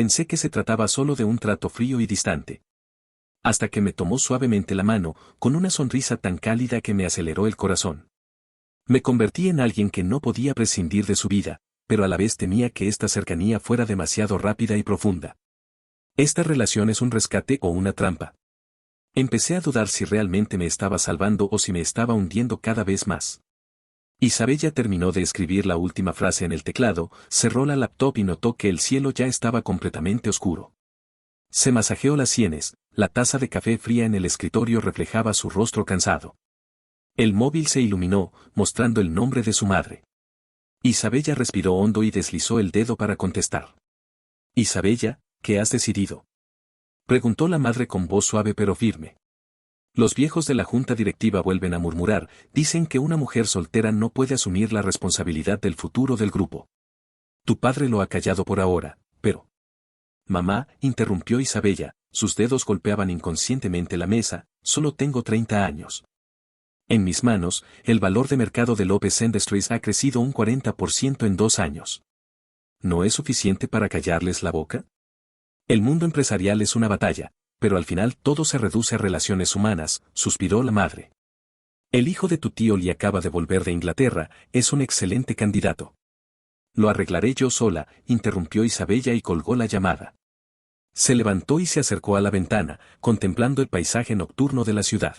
Pensé que se trataba solo de un trato frío y distante. Hasta que me tomó suavemente la mano, con una sonrisa tan cálida que me aceleró el corazón. Me convertí en alguien que no podía prescindir de su vida, pero a la vez temía que esta cercanía fuera demasiado rápida y profunda. ¿Esta relación es un rescate o una trampa? Empecé a dudar si realmente me estaba salvando o si me estaba hundiendo cada vez más. Isabella terminó de escribir la última frase en el teclado, cerró la laptop y notó que el cielo ya estaba completamente oscuro. Se masajeó las sienes, la taza de café fría en el escritorio reflejaba su rostro cansado. El móvil se iluminó, mostrando el nombre de su madre. Isabella respiró hondo y deslizó el dedo para contestar. Isabella, ¿qué has decidido? Preguntó la madre con voz suave pero firme. Los viejos de la junta directiva vuelven a murmurar, dicen que una mujer soltera no puede asumir la responsabilidad del futuro del grupo. Tu padre lo ha callado por ahora, pero... Mamá, interrumpió Isabella, sus dedos golpeaban inconscientemente la mesa, solo tengo 30 años. En mis manos, el valor de mercado de Lopez Industries ha crecido un 40% en 2 años. ¿No es suficiente para callarles la boca? El mundo empresarial es una batalla, pero al final todo se reduce a relaciones humanas, suspiró la madre. El hijo de tu tío Lee acaba de volver de Inglaterra, es un excelente candidato. Lo arreglaré yo sola, interrumpió Isabella y colgó la llamada. Se levantó y se acercó a la ventana, contemplando el paisaje nocturno de la ciudad.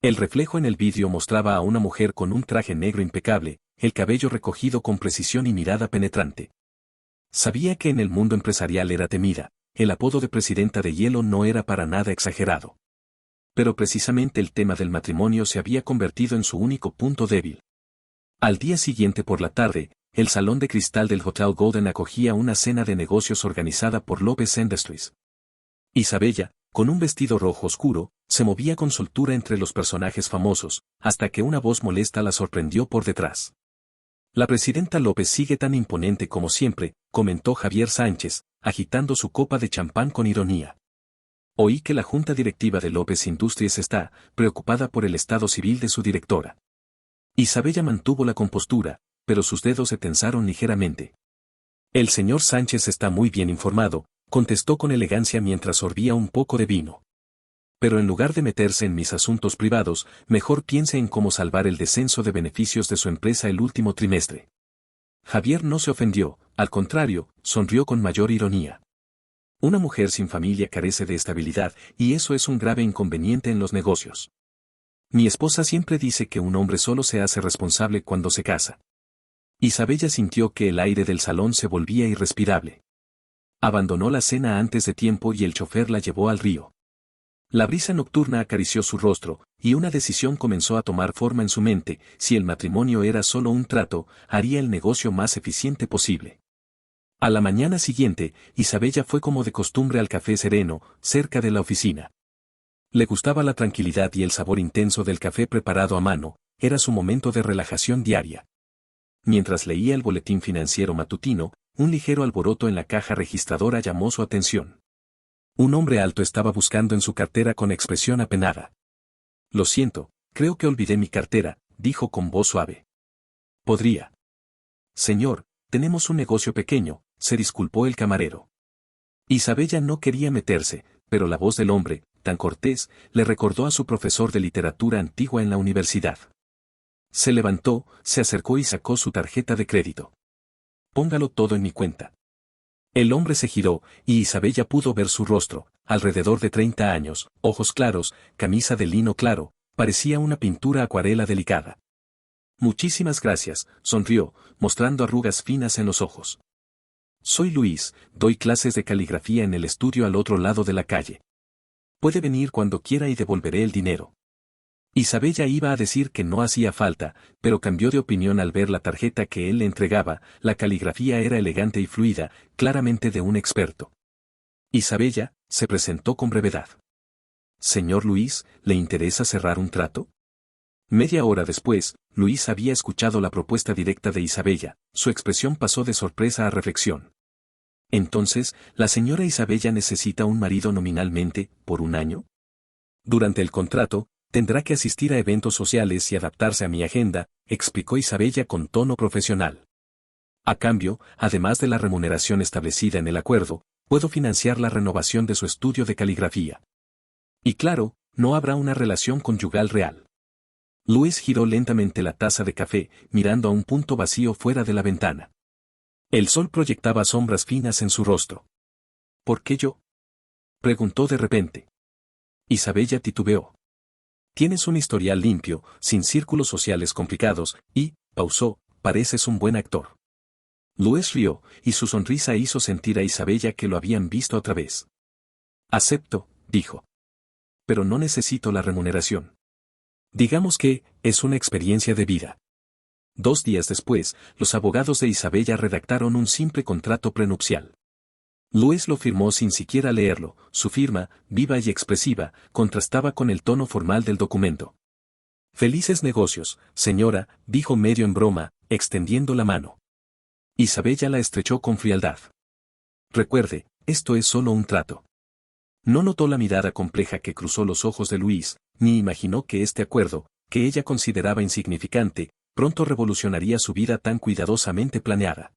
El reflejo en el vidrio mostraba a una mujer con un traje negro impecable, el cabello recogido con precisión y mirada penetrante. Sabía que en el mundo empresarial era temida, el apodo de presidenta de hielo no era para nada exagerado. Pero precisamente el tema del matrimonio se había convertido en su único punto débil. Al día siguiente por la tarde, el salón de cristal del Hotel Golden acogía una cena de negocios organizada por Lopez Industries. Isabella, con un vestido rojo oscuro, se movía con soltura entre los personajes famosos, hasta que una voz molesta la sorprendió por detrás. La presidenta López sigue tan imponente como siempre, comentó Javier Sánchez, agitando su copa de champán con ironía. Oí que la junta directiva de López Industries está preocupada por el estado civil de su directora. Isabella mantuvo la compostura, pero sus dedos se tensaron ligeramente. El señor Sánchez está muy bien informado, contestó con elegancia mientras sorbía un poco de vino. Pero en lugar de meterse en mis asuntos privados, mejor piense en cómo salvar el descenso de beneficios de su empresa el último trimestre. Javier no se ofendió, al contrario, sonrió con mayor ironía. Una mujer sin familia carece de estabilidad, y eso es un grave inconveniente en los negocios. Mi esposa siempre dice que un hombre solo se hace responsable cuando se casa. Isabella sintió que el aire del salón se volvía irrespirable. Abandonó la cena antes de tiempo y el chofer la llevó al río. La brisa nocturna acarició su rostro, y una decisión comenzó a tomar forma en su mente: si el matrimonio era solo un trato, haría el negocio más eficiente posible. A la mañana siguiente, Isabella fue como de costumbre al café Sereno, cerca de la oficina. Le gustaba la tranquilidad y el sabor intenso del café preparado a mano, era su momento de relajación diaria. Mientras leía el boletín financiero matutino, un ligero alboroto en la caja registradora llamó su atención. Un hombre alto estaba buscando en su cartera con expresión apenada. Lo siento, creo que olvidé mi cartera, dijo con voz suave. ¿Podría? Señor, tenemos un negocio pequeño, se disculpó el camarero. Isabella no quería meterse, pero la voz del hombre, tan cortés, le recordó a su profesor de literatura antigua en la universidad. Se levantó, se acercó y sacó su tarjeta de crédito. Póngalo todo en mi cuenta. El hombre se giró, y Isabella pudo ver su rostro, alrededor de 30 años, ojos claros, camisa de lino claro, parecía una pintura acuarela delicada. Muchísimas gracias, sonrió, mostrando arrugas finas en los ojos. Soy Luis, doy clases de caligrafía en el estudio al otro lado de la calle. Puede venir cuando quiera y devolveré el dinero. Isabella iba a decir que no hacía falta, pero cambió de opinión al ver la tarjeta que él le entregaba. La caligrafía era elegante y fluida, claramente de un experto. Isabella se presentó con brevedad. Señor Luis, ¿le interesa cerrar un trato? Media hora después, Luis había escuchado la propuesta directa de Isabella, su expresión pasó de sorpresa a reflexión. Entonces, ¿la señora Isabella necesita un marido nominalmente, por un año? Durante el contrato, tendrá que asistir a eventos sociales y adaptarse a mi agenda, explicó Isabella con tono profesional. A cambio, además de la remuneración establecida en el acuerdo, Puedo financiar la renovación de su estudio de caligrafía. Y claro, no habrá una relación conyugal real. Luis giró lentamente la taza de café, mirando a un punto vacío fuera de la ventana. El sol proyectaba sombras finas en su rostro. ¿Por qué yo? Preguntó de repente. Isabella titubeó. Tienes un historial limpio, sin círculos sociales complicados, y, pausó, pareces un buen actor. Luis rió, y su sonrisa hizo sentir a Isabella que lo habían visto otra vez. Acepto, dijo. Pero no necesito la remuneración. Digamos que, es una experiencia de vida. 2 días después, los abogados de Isabella redactaron un simple contrato prenupcial. Luis lo firmó sin siquiera leerlo, su firma, viva y expresiva, contrastaba con el tono formal del documento. Felices negocios, señora, dijo medio en broma, extendiendo la mano. Isabella la estrechó con frialdad. Recuerde, esto es solo un trato. No notó la mirada compleja que cruzó los ojos de Luis, ni imaginó que este acuerdo, que ella consideraba insignificante, pronto revolucionaría su vida tan cuidadosamente planeada.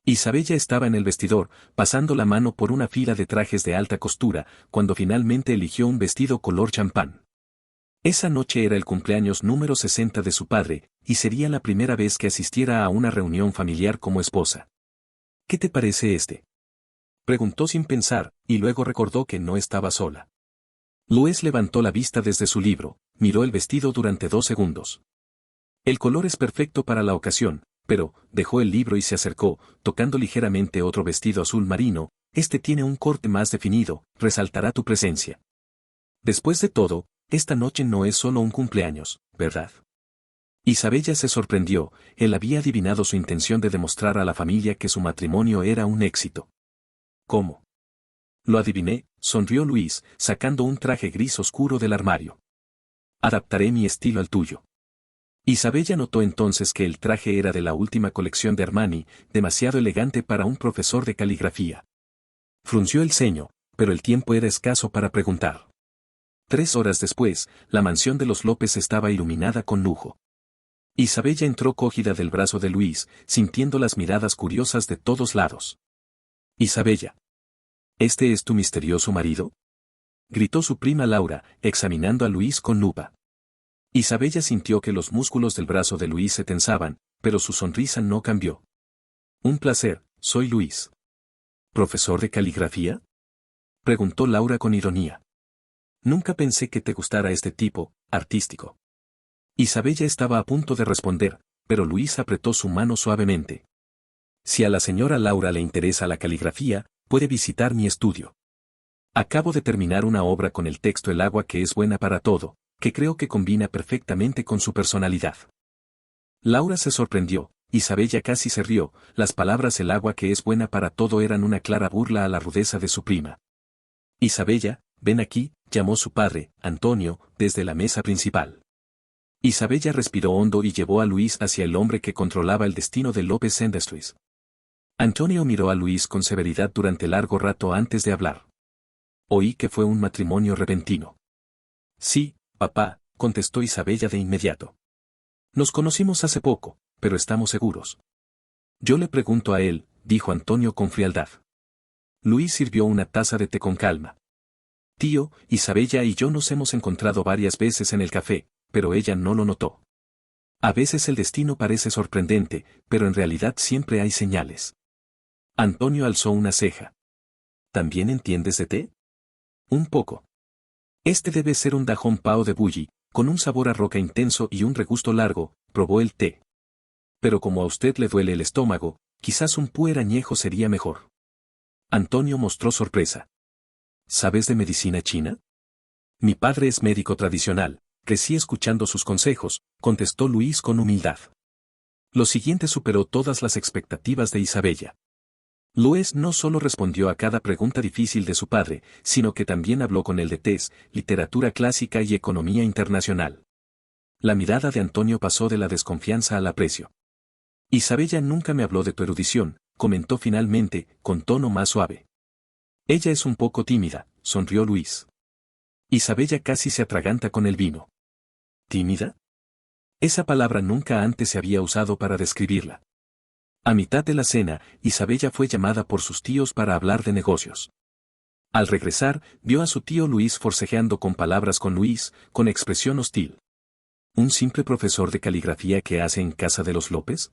Isabella estaba en el vestidor, pasando la mano por una fila de trajes de alta costura, cuando finalmente eligió un vestido color champán. Esa noche era el cumpleaños número 60 de su padre, y sería la primera vez que asistiera a una reunión familiar como esposa. ¿Qué te parece este? Preguntó sin pensar, y luego recordó que no estaba sola. Luis levantó la vista desde su libro, miró el vestido durante 2 segundos. El color es perfecto para la ocasión, pero, dejó el libro y se acercó, tocando ligeramente otro vestido azul marino, este tiene un corte más definido, resaltará tu presencia. Después de todo, esta noche no es solo un cumpleaños, ¿verdad? Isabella se sorprendió, él había adivinado su intención de demostrar a la familia que su matrimonio era un éxito. ¿Cómo? Lo adiviné, sonrió Luis, sacando un traje gris oscuro del armario. Adaptaré mi estilo al tuyo. Isabella notó entonces que el traje era de la última colección de Armani, demasiado elegante para un profesor de caligrafía. Frunció el ceño, pero el tiempo era escaso para preguntar. 3 horas después, la mansión de los López estaba iluminada con lujo. Isabella entró cogida del brazo de Luis, sintiendo las miradas curiosas de todos lados. Isabella. ¿Este es tu misterioso marido? Gritó su prima Laura, examinando a Luis con lupa. Isabella sintió que los músculos del brazo de Luis se tensaban, pero su sonrisa no cambió. Un placer, soy Luis. ¿Profesor de caligrafía? Preguntó Laura con ironía. Nunca pensé que te gustara este tipo, artístico. Isabella estaba a punto de responder, pero Luis apretó su mano suavemente. Si a la señora Laura le interesa la caligrafía, puede visitar mi estudio. Acabo de terminar una obra con el texto El agua que es buena para todo, que creo que combina perfectamente con su personalidad. Laura se sorprendió, Isabella casi se rió, las palabras el agua que es buena para todo eran una clara burla a la rudeza de su prima. Isabella, ven aquí, llamó su padre, Antonio, desde la mesa principal. Isabella respiró hondo y llevó a Luis hacia el hombre que controlaba el destino de López Industries. Antonio miró a Luis con severidad durante largo rato antes de hablar. Oí que fue un matrimonio repentino. Sí, papá, contestó Isabella de inmediato. Nos conocimos hace poco, pero estamos seguros. Yo le pregunto a él, dijo Antonio con frialdad. Luis sirvió una taza de té con calma. Tío, Isabella y yo nos hemos encontrado varias veces en el café, pero ella no lo notó. A veces el destino parece sorprendente, pero en realidad siempre hay señales. Antonio alzó una ceja. ¿También entiendes de té? Un poco. Este debe ser un Dajón Pao de Bulli, con un sabor a roca intenso y un regusto largo, probó el té. Pero como a usted le duele el estómago, quizás un puer añejo sería mejor. Antonio mostró sorpresa. ¿Sabes de medicina china? Mi padre es médico tradicional, crecí escuchando sus consejos, contestó Luis con humildad. Lo siguiente superó todas las expectativas de Isabella. Luis no solo respondió a cada pregunta difícil de su padre, sino que también habló con él de test, literatura clásica y economía internacional. La mirada de Antonio pasó de la desconfianza al aprecio. Isabella nunca me habló de tu erudición, comentó finalmente, con tono más suave. Ella es un poco tímida, sonrió Luis. Isabella casi se atraganta con el vino. ¿Tímida? Esa palabra nunca antes se había usado para describirla. A mitad de la cena, Isabella fue llamada por sus tíos para hablar de negocios. Al regresar, vio a su tío Luis forcejeando con palabras con Luis, con expresión hostil. ¿Un simple profesor de caligrafía que hace en casa de los López?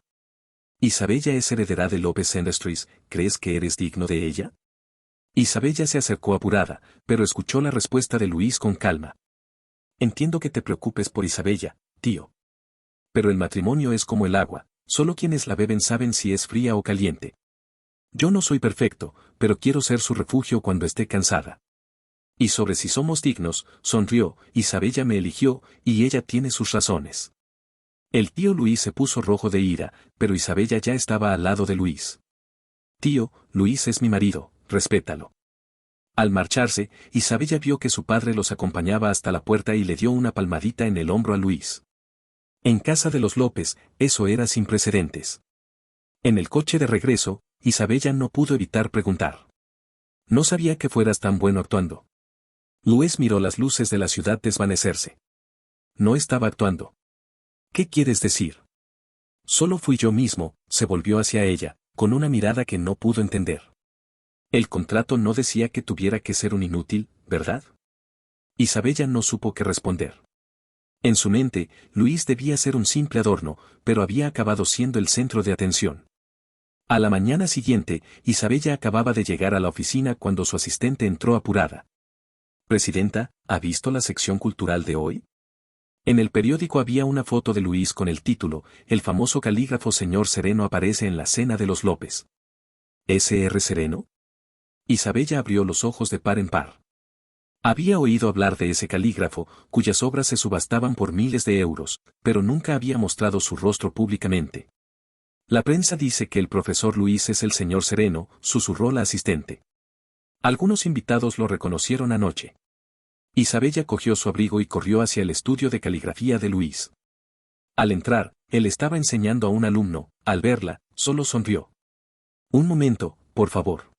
Isabella es heredera de López Industries, ¿crees que eres digno de ella? Isabella se acercó apurada, pero escuchó la respuesta de Luis con calma. Entiendo que te preocupes por Isabella, tío. Pero el matrimonio es como el agua, solo quienes la beben saben si es fría o caliente. Yo no soy perfecto, pero quiero ser su refugio cuando esté cansada. Y sobre si somos dignos, sonrió, Isabella me eligió, y ella tiene sus razones. El tío Luis se puso rojo de ira, pero Isabella ya estaba al lado de Luis. Tío, Luis es mi marido, respétalo. Al marcharse, Isabella vio que su padre los acompañaba hasta la puerta y le dio una palmadita en el hombro a Luis. En casa de los López, eso era sin precedentes. En el coche de regreso, Isabella no pudo evitar preguntar. No sabía que fueras tan bueno actuando. Luis miró las luces de la ciudad desvanecerse. No estaba actuando. ¿Qué quieres decir? Solo fui yo mismo, se volvió hacia ella, con una mirada que no pudo entender. El contrato no decía que tuviera que ser un inútil, ¿verdad? Isabella no supo qué responder. En su mente, Luis debía ser un simple adorno, pero había acabado siendo el centro de atención. A la mañana siguiente, Isabella acababa de llegar a la oficina cuando su asistente entró apurada. Presidenta, ¿ha visto la sección cultural de hoy? En el periódico había una foto de Luis con el título, el famoso calígrafo señor Sereno aparece en la cena de los López. ¿S.R. Sereno? Isabella abrió los ojos de par en par. Había oído hablar de ese calígrafo, cuyas obras se subastaban por miles de euros, pero nunca había mostrado su rostro públicamente. La prensa dice que el profesor Luis es el señor Sereno, susurró la asistente. Algunos invitados lo reconocieron anoche. Isabella cogió su abrigo y corrió hacia el estudio de caligrafía de Luis. Al entrar, él estaba enseñando a un alumno, al verla, solo sonrió. Un momento, por favor.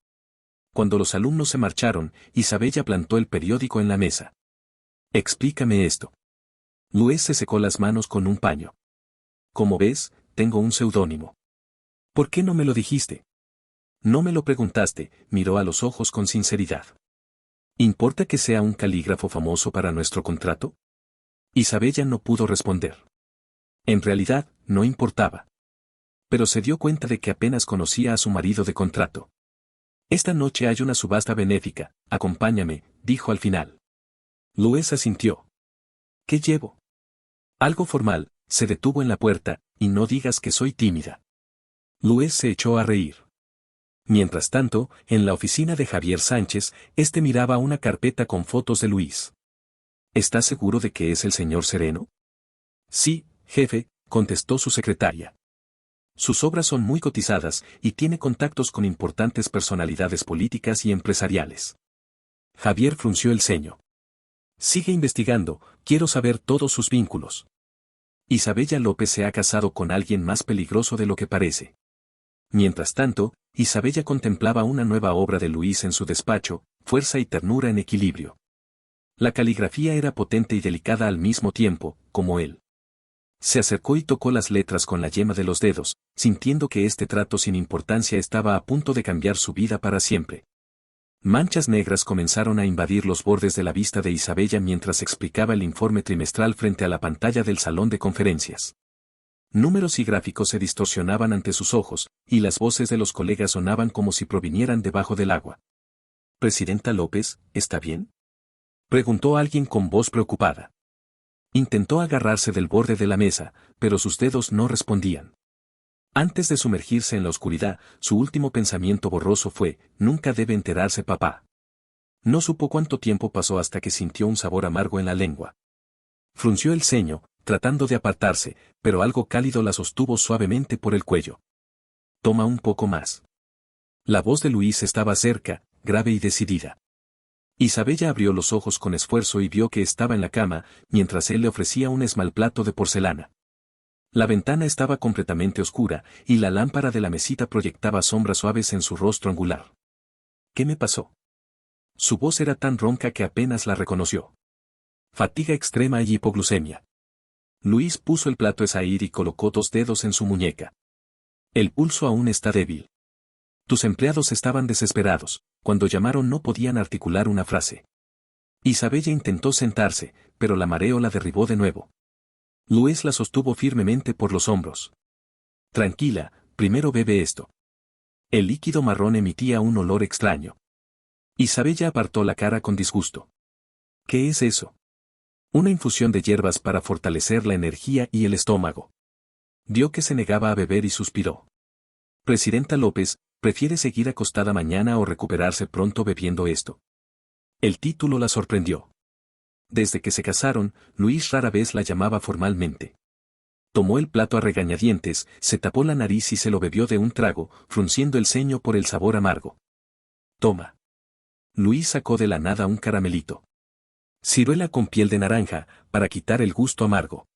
Cuando los alumnos se marcharon, Isabella plantó el periódico en la mesa. Explícame esto. Luis se secó las manos con un paño. Como ves, tengo un seudónimo. ¿Por qué no me lo dijiste? No me lo preguntaste, miró a los ojos con sinceridad. ¿Importa que sea un calígrafo famoso para nuestro contrato? Isabella no pudo responder. En realidad, no importaba. Pero se dio cuenta de que apenas conocía a su marido de contrato. Esta noche hay una subasta benéfica, acompáñame, dijo al final. Luis asintió. ¿Qué llevo? Algo formal, se detuvo en la puerta, y no digas que soy tímida. Luis se echó a reír. Mientras tanto, en la oficina de Javier Sánchez, este miraba una carpeta con fotos de Luis. ¿Estás seguro de que es el señor Sereno? Sí, jefe, contestó su secretaria. Sus obras son muy cotizadas y tiene contactos con importantes personalidades políticas y empresariales. Javier frunció el ceño. Sigue investigando, quiero saber todos sus vínculos. Isabella López se ha casado con alguien más peligroso de lo que parece. Mientras tanto, Isabella contemplaba una nueva obra de Luis en su despacho, Fuerza y ternura en equilibrio. La caligrafía era potente y delicada al mismo tiempo, como él. Se acercó y tocó las letras con la yema de los dedos, sintiendo que este trato sin importancia estaba a punto de cambiar su vida para siempre. Manchas negras comenzaron a invadir los bordes de la vista de Isabella mientras explicaba el informe trimestral frente a la pantalla del salón de conferencias. Números y gráficos se distorsionaban ante sus ojos, y las voces de los colegas sonaban como si provinieran debajo del agua. «Presidenta López, ¿está bien?», preguntó alguien con voz preocupada. Intentó agarrarse del borde de la mesa, pero sus dedos no respondían. Antes de sumergirse en la oscuridad, su último pensamiento borroso fue, «Nunca debe enterarse papá». No supo cuánto tiempo pasó hasta que sintió un sabor amargo en la lengua. Frunció el ceño, tratando de apartarse, pero algo cálido la sostuvo suavemente por el cuello. «Toma un poco más». La voz de Luis estaba cerca, grave y decidida. Isabella abrió los ojos con esfuerzo y vio que estaba en la cama, mientras él le ofrecía un esmalplato de porcelana. La ventana estaba completamente oscura, y la lámpara de la mesita proyectaba sombras suaves en su rostro angular. «¿Qué me pasó?». Su voz era tan ronca que apenas la reconoció. «Fatiga extrema y hipoglucemia». Luis puso el plato a y colocó 2 dedos en su muñeca. El pulso aún está débil. Tus empleados estaban desesperados, cuando llamaron no podían articular una frase. Isabella intentó sentarse, pero la mareo la derribó de nuevo. Luis la sostuvo firmemente por los hombros. Tranquila, primero bebe esto. El líquido marrón emitía un olor extraño. Isabella apartó la cara con disgusto. ¿Qué es eso? Una infusión de hierbas para fortalecer la energía y el estómago. Vio que se negaba a beber y suspiró. Presidenta López, ¿prefiere seguir acostada mañana o recuperarse pronto bebiendo esto? El título la sorprendió. Desde que se casaron, Luis rara vez la llamaba formalmente. Tomó el plato a regañadientes, se tapó la nariz y se lo bebió de un trago, frunciendo el ceño por el sabor amargo. Toma. Luis sacó de la nada un caramelito. Ciruela con piel de naranja, para quitar el gusto amargo.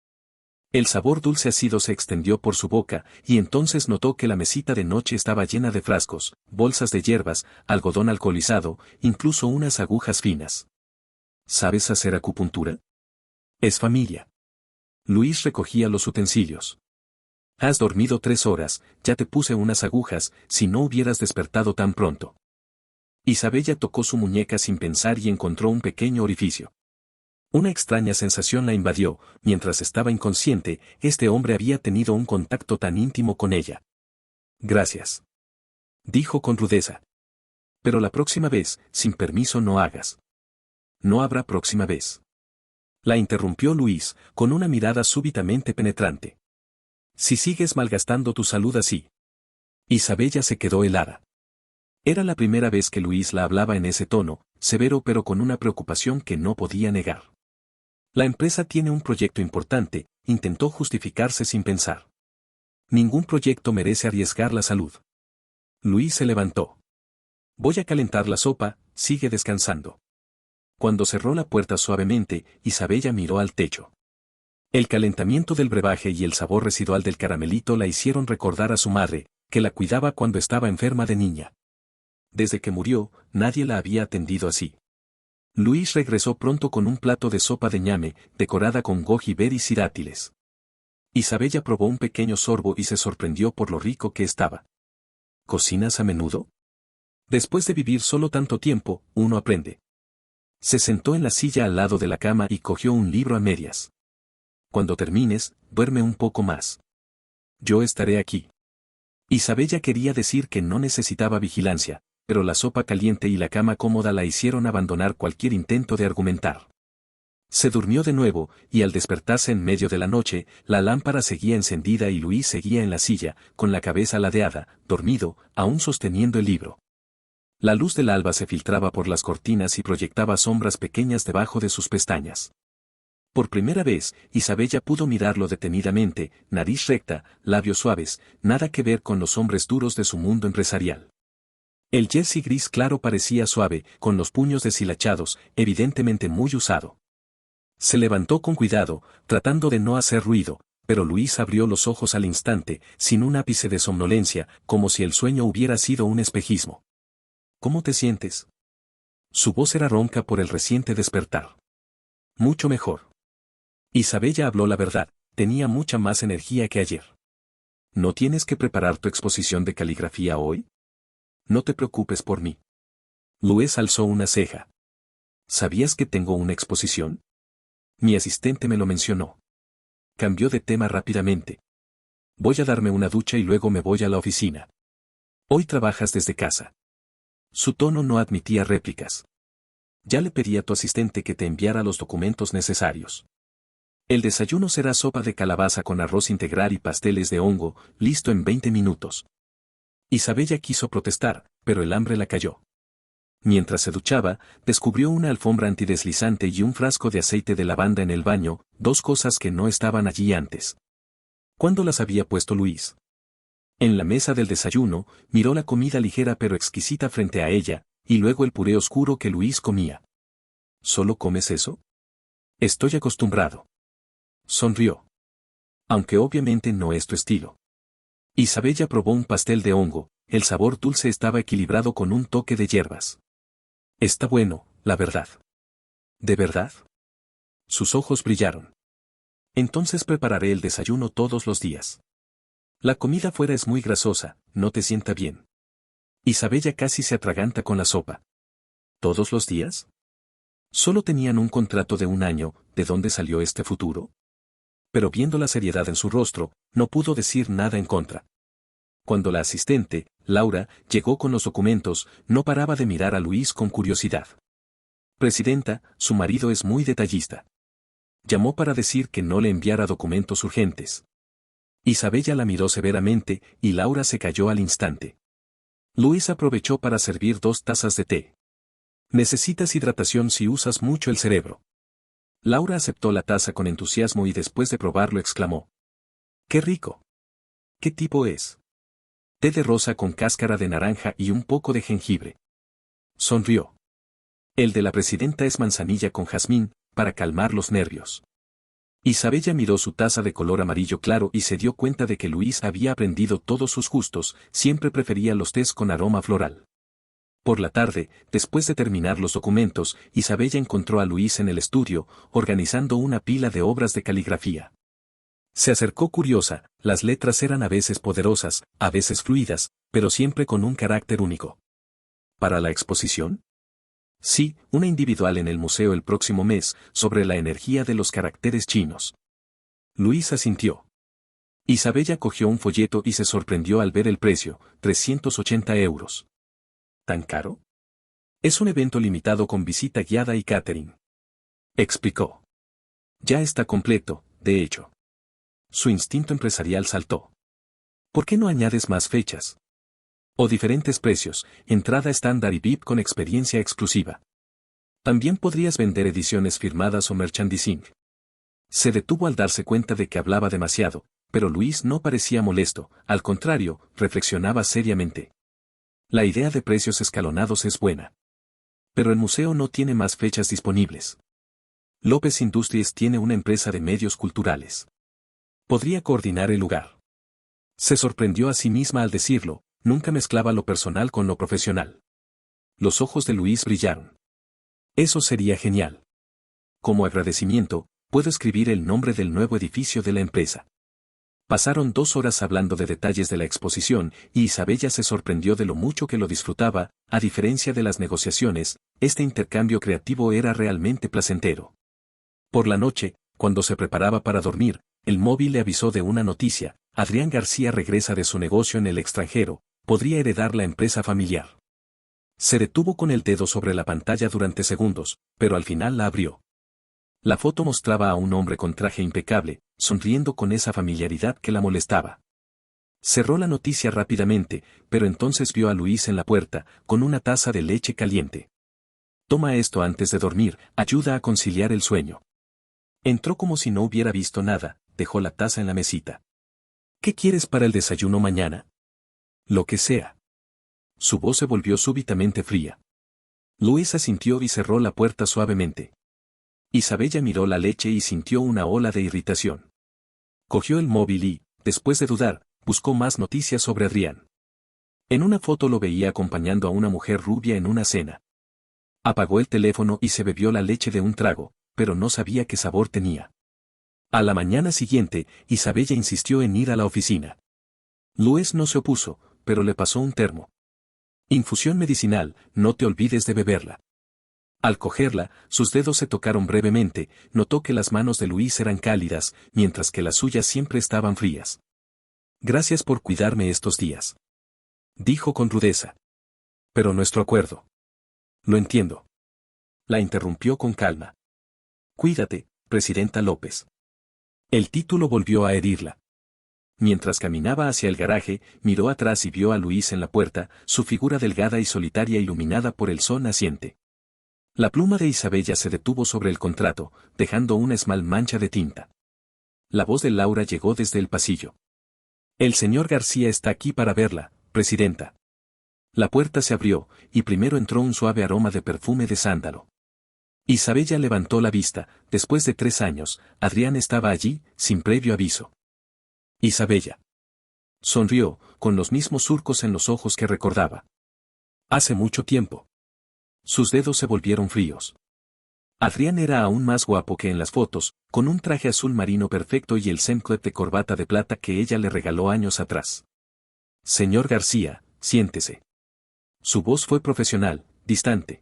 El sabor dulce ácido se extendió por su boca, y entonces notó que la mesita de noche estaba llena de frascos, bolsas de hierbas, algodón alcoholizado, incluso unas agujas finas. ¿Sabes hacer acupuntura? Es familia. Luis recogía los utensilios. Has dormido 3 horas, ya te puse unas agujas, si no hubieras despertado tan pronto. Isabella tocó su muñeca sin pensar y encontró un pequeño orificio. Una extraña sensación la invadió, mientras estaba inconsciente, este hombre había tenido un contacto tan íntimo con ella. Gracias. Dijo con rudeza. Pero la próxima vez, sin permiso no hagas. No habrá próxima vez. La interrumpió Luis, con una mirada súbitamente penetrante. Si sigues malgastando tu salud así. Isabella se quedó helada. Era la primera vez que Luis la hablaba en ese tono, severo pero con una preocupación que no podía negar. La empresa tiene un proyecto importante, intentó justificarse sin pensar. Ningún proyecto merece arriesgar la salud. Luis se levantó. Voy a calentar la sopa, sigue descansando. Cuando cerró la puerta suavemente, Isabella miró al techo. El calentamiento del brebaje y el sabor residual del caramelito la hicieron recordar a su madre, que la cuidaba cuando estaba enferma de niña. Desde que murió, nadie la había atendido así. Luis regresó pronto con un plato de sopa de ñame, decorada con goji berries y dátiles. Isabella probó un pequeño sorbo y se sorprendió por lo rico que estaba. ¿Cocinas a menudo? Después de vivir solo tanto tiempo, uno aprende. Se sentó en la silla al lado de la cama y cogió un libro a medias. Cuando termines, duerme un poco más. Yo estaré aquí. Isabella quería decir que no necesitaba vigilancia, pero la sopa caliente y la cama cómoda la hicieron abandonar cualquier intento de argumentar. Se durmió de nuevo, y al despertarse en medio de la noche, la lámpara seguía encendida y Luis seguía en la silla, con la cabeza ladeada, dormido, aún sosteniendo el libro. La luz del alba se filtraba por las cortinas y proyectaba sombras pequeñas debajo de sus pestañas. Por primera vez, Isabella pudo mirarlo detenidamente, nariz recta, labios suaves, nada que ver con los hombres duros de su mundo empresarial. El jersey gris claro parecía suave, con los puños deshilachados, evidentemente muy usado. Se levantó con cuidado, tratando de no hacer ruido, pero Luis abrió los ojos al instante, sin un ápice de somnolencia, como si el sueño hubiera sido un espejismo. ¿Cómo te sientes? Su voz era ronca por el reciente despertar. Mucho mejor. Isabella habló la verdad, tenía mucha más energía que ayer. ¿No tienes que preparar tu exposición de caligrafía hoy? No te preocupes por mí. Luis alzó una ceja. ¿Sabías que tengo una exposición? Mi asistente me lo mencionó. Cambió de tema rápidamente. Voy a darme una ducha y luego me voy a la oficina. Hoy trabajas desde casa. Su tono no admitía réplicas. Ya le pedí a tu asistente que te enviara los documentos necesarios. El desayuno será sopa de calabaza con arroz integral y pasteles de hongo, listo en 20 minutos. Isabella quiso protestar, pero el hambre la calló. Mientras se duchaba, descubrió una alfombra antideslizante y un frasco de aceite de lavanda en el baño, 2 cosas que no estaban allí antes. ¿Cuándo las había puesto Luis? En la mesa del desayuno, miró la comida ligera pero exquisita frente a ella, y luego el puré oscuro que Luis comía. ¿Solo comes eso? Estoy acostumbrado. Sonrió. Aunque obviamente no es tu estilo. Isabella probó un pastel de hongo, el sabor dulce estaba equilibrado con un toque de hierbas. Está bueno, la verdad. ¿De verdad? Sus ojos brillaron. Entonces prepararé el desayuno todos los días. La comida fuera es muy grasosa, no te sienta bien. Isabella casi se atraganta con la sopa. ¿Todos los días? Solo tenían un contrato de 1 año, ¿de dónde salió este futuro? Pero viendo la seriedad en su rostro, no pudo decir nada en contra. Cuando la asistente, Laura, llegó con los documentos, no paraba de mirar a Luis con curiosidad. Presidenta, su marido es muy detallista. Llamó para decir que no le enviara documentos urgentes. Isabella la miró severamente, y Laura se calló al instante. Luis aprovechó para servir 2 tazas de té. Necesitas hidratación si usas mucho el cerebro. Laura aceptó la taza con entusiasmo y después de probarlo exclamó. ¡Qué rico! ¿Qué tipo es? Té de rosa con cáscara de naranja y un poco de jengibre. Sonrió. El de la presidenta es manzanilla con jazmín, para calmar los nervios. Isabella miró su taza de color amarillo claro y se dio cuenta de que Luis había aprendido todos sus gustos, siempre prefería los tés con aroma floral. Por la tarde, después de terminar los documentos, Isabella encontró a Luis en el estudio, organizando una pila de obras de caligrafía. Se acercó curiosa, las letras eran a veces poderosas, a veces fluidas, pero siempre con un carácter único. ¿Para la exposición? Sí, una individual en el museo el próximo mes, sobre la energía de los caracteres chinos. Luis asintió. Isabella cogió un folleto y se sorprendió al ver el precio, 380 euros. ¿Tan caro? Es un evento limitado con visita guiada y catering. Explicó. Ya está completo, de hecho. Su instinto empresarial saltó. ¿Por qué no añades más fechas? O diferentes precios, entrada estándar y VIP con experiencia exclusiva. También podrías vender ediciones firmadas o merchandising. Se detuvo al darse cuenta de que hablaba demasiado, pero Luis no parecía molesto, al contrario, reflexionaba seriamente. La idea de precios escalonados es buena. Pero el museo no tiene más fechas disponibles. López Industries tiene una empresa de medios culturales. Podría coordinar el lugar. Se sorprendió a sí misma al decirlo, nunca mezclaba lo personal con lo profesional. Los ojos de Luis brillaron. Eso sería genial. Como agradecimiento, puedo escribir el nombre del nuevo edificio de la empresa. Pasaron 2 horas hablando de detalles de la exposición, y Isabella se sorprendió de lo mucho que lo disfrutaba, a diferencia de las negociaciones, este intercambio creativo era realmente placentero. Por la noche, cuando se preparaba para dormir, el móvil le avisó de una noticia: Adrián García regresa de su negocio en el extranjero, podría heredar la empresa familiar. Se detuvo con el dedo sobre la pantalla durante segundos, pero al final la abrió. La foto mostraba a un hombre con traje impecable, sonriendo con esa familiaridad que la molestaba. Cerró la noticia rápidamente, pero entonces vio a Luis en la puerta, con una taza de leche caliente. Toma esto antes de dormir, ayuda a conciliar el sueño. Entró como si no hubiera visto nada, dejó la taza en la mesita. ¿Qué quieres para el desayuno mañana? Lo que sea. Su voz se volvió súbitamente fría. Luis asintió y cerró la puerta suavemente. Isabella miró la leche y sintió una ola de irritación. Cogió el móvil y, después de dudar, buscó más noticias sobre Adrián. En una foto lo veía acompañando a una mujer rubia en una cena. Apagó el teléfono y se bebió la leche de un trago, pero no sabía qué sabor tenía. A la mañana siguiente, Isabella insistió en ir a la oficina. Luis no se opuso, pero le pasó un termo. Infusión medicinal, no te olvides de beberla. Al cogerla, sus dedos se tocaron brevemente, notó que las manos de Luis eran cálidas, mientras que las suyas siempre estaban frías. Gracias por cuidarme estos días. Dijo con rudeza. Pero nuestro acuerdo. Lo entiendo. La interrumpió con calma. Cuídate, Presidenta López. El título volvió a herirla. Mientras caminaba hacia el garaje, miró atrás y vio a Luis en la puerta, su figura delgada y solitaria iluminada por el sol naciente. La pluma de Isabella se detuvo sobre el contrato, dejando una esmal mancha de tinta. La voz de Laura llegó desde el pasillo. El señor García está aquí para verla, Presidenta. La puerta se abrió, y primero entró un suave aroma de perfume de sándalo. Isabella levantó la vista, después de 3 años, Adrián estaba allí, sin previo aviso. Isabella. Sonrió, con los mismos surcos en los ojos que recordaba. Hace mucho tiempo. Sus dedos se volvieron fríos. Adrián era aún más guapo que en las fotos, con un traje azul marino perfecto y el semclep de corbata de plata que ella le regaló años atrás. Señor García, siéntese. Su voz fue profesional, distante.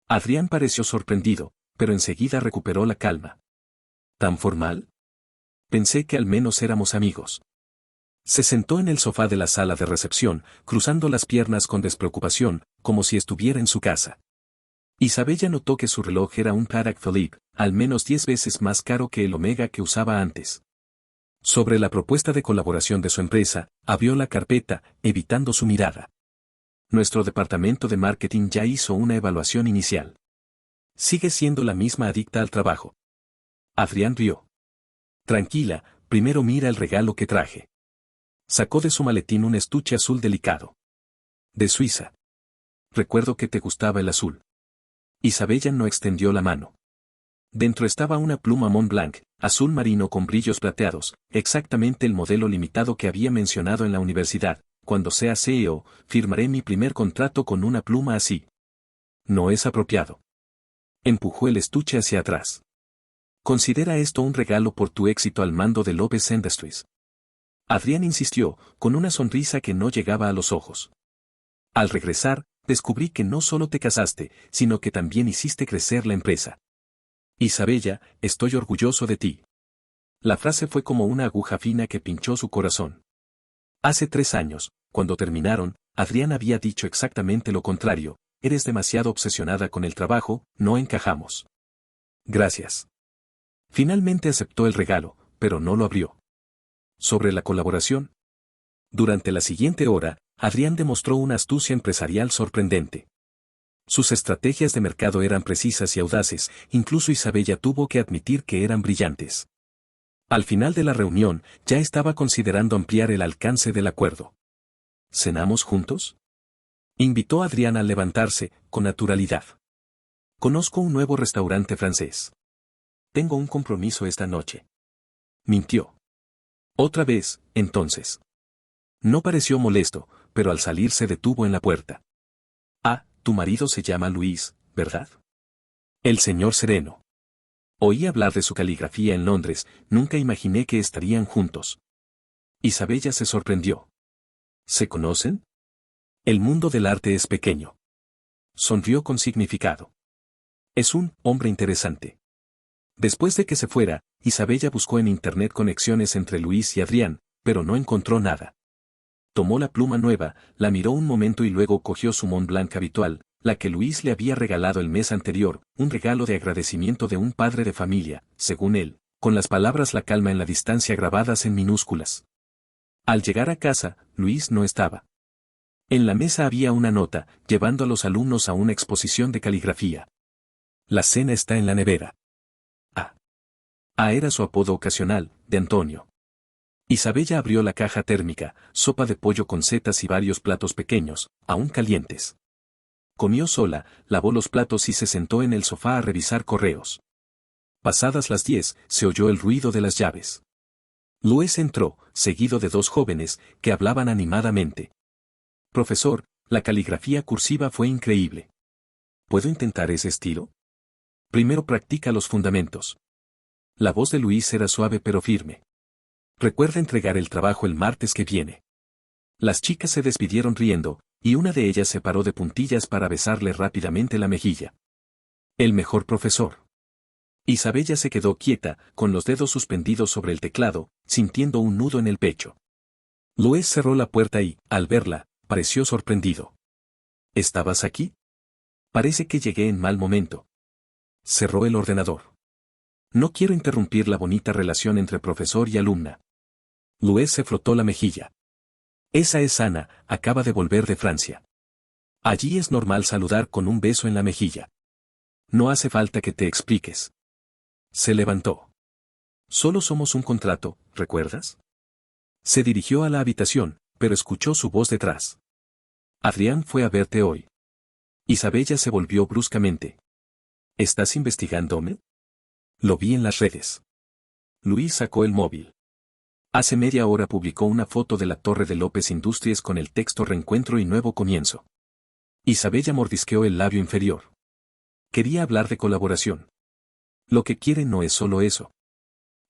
Adrián pareció sorprendido, pero enseguida recuperó la calma. ¿Tan formal? Pensé que al menos éramos amigos. Se sentó en el sofá de la sala de recepción, cruzando las piernas con despreocupación, como si estuviera en su casa. Isabella notó que su reloj era un Patek Philippe, al menos 10 veces más caro que el Omega que usaba antes. Sobre la propuesta de colaboración de su empresa, abrió la carpeta, evitando su mirada. Nuestro departamento de marketing ya hizo una evaluación inicial. Sigue siendo la misma adicta al trabajo. Adrián rió. Tranquila, primero mira el regalo que traje. Sacó de su maletín un estuche azul delicado. De Suiza. Recuerdo que te gustaba el azul. Isabella no extendió la mano. Dentro estaba una pluma Montblanc, azul marino con brillos plateados, exactamente el modelo limitado que había mencionado en la universidad. Cuando sea CEO, firmaré mi primer contrato con una pluma así. No es apropiado. Empujó el estuche hacia atrás. Considera esto un regalo por tu éxito al mando de Lopez Industries. Adrián insistió, con una sonrisa que no llegaba a los ojos. Al regresar, descubrí que no solo te casaste, sino que también hiciste crecer la empresa. Isabella, estoy orgulloso de ti. La frase fue como una aguja fina que pinchó su corazón. Hace 3 años, cuando terminaron, Adrián había dicho exactamente lo contrario: eres demasiado obsesionada con el trabajo, no encajamos. Gracias. Finalmente aceptó el regalo, pero no lo abrió. Sobre la colaboración. Durante la siguiente hora, Adrián demostró una astucia empresarial sorprendente. Sus estrategias de mercado eran precisas y audaces, incluso Isabella tuvo que admitir que eran brillantes. Al final de la reunión, ya estaba considerando ampliar el alcance del acuerdo. ¿Cenamos juntos? Invitó a Adrián al levantarse, con naturalidad. Conozco un nuevo restaurante francés. Tengo un compromiso esta noche. Mintió. Otra vez, entonces. No pareció molesto, pero al salir se detuvo en la puerta. Ah, tu marido se llama Luis, ¿verdad? El señor sereno. Oí hablar de su caligrafía en Londres, nunca imaginé que estarían juntos. Isabella se sorprendió. ¿Se conocen? El mundo del arte es pequeño. Sonrió con significado. Es un hombre interesante. Después de que se fuera, Isabella buscó en internet conexiones entre Luis y Adrián, pero no encontró nada. Tomó la pluma nueva, la miró un momento y luego cogió su Montblanc habitual, la que Luis le había regalado el mes anterior, un regalo de agradecimiento de un padre de familia, según él, con las palabras "la calma en la distancia" grabadas en minúsculas. Al llegar a casa, Luis no estaba. En la mesa había una nota, llevando a los alumnos a una exposición de caligrafía. La cena está en la nevera. Era su apodo ocasional, de Antonio. Isabella abrió la caja térmica, sopa de pollo con setas y varios platos pequeños, aún calientes. Comió sola, lavó los platos y se sentó en el sofá a revisar correos. Pasadas las 10, se oyó el ruido de las llaves. Luis entró, seguido de 2 jóvenes, que hablaban animadamente. Profesor, la caligrafía cursiva fue increíble. ¿Puedo intentar ese estilo? Primero practica los fundamentos. La voz de Luis era suave pero firme. Recuerda entregar el trabajo el martes que viene. Las chicas se despidieron riendo, y una de ellas se paró de puntillas para besarle rápidamente la mejilla. El mejor profesor. Isabella se quedó quieta, con los dedos suspendidos sobre el teclado, sintiendo un nudo en el pecho. Luis cerró la puerta y, al verla, pareció sorprendido. ¿Estabas aquí? Parece que llegué en mal momento. Cerró el ordenador. No quiero interrumpir la bonita relación entre profesor y alumna. Luis se frotó la mejilla. Esa es Ana, acaba de volver de Francia. Allí es normal saludar con un beso en la mejilla. No hace falta que te expliques. Se levantó. Solo somos un contrato, ¿recuerdas? Se dirigió a la habitación, pero escuchó su voz detrás. Adrián fue a verte hoy. Isabella se volvió bruscamente. ¿Estás investigándome? Lo vi en las redes. Luis sacó el móvil. Hace media hora publicó una foto de la torre de López Industries con el texto "Reencuentro y nuevo comienzo". Isabella mordisqueó el labio inferior. Quería hablar de colaboración. Lo que quiere no es solo eso.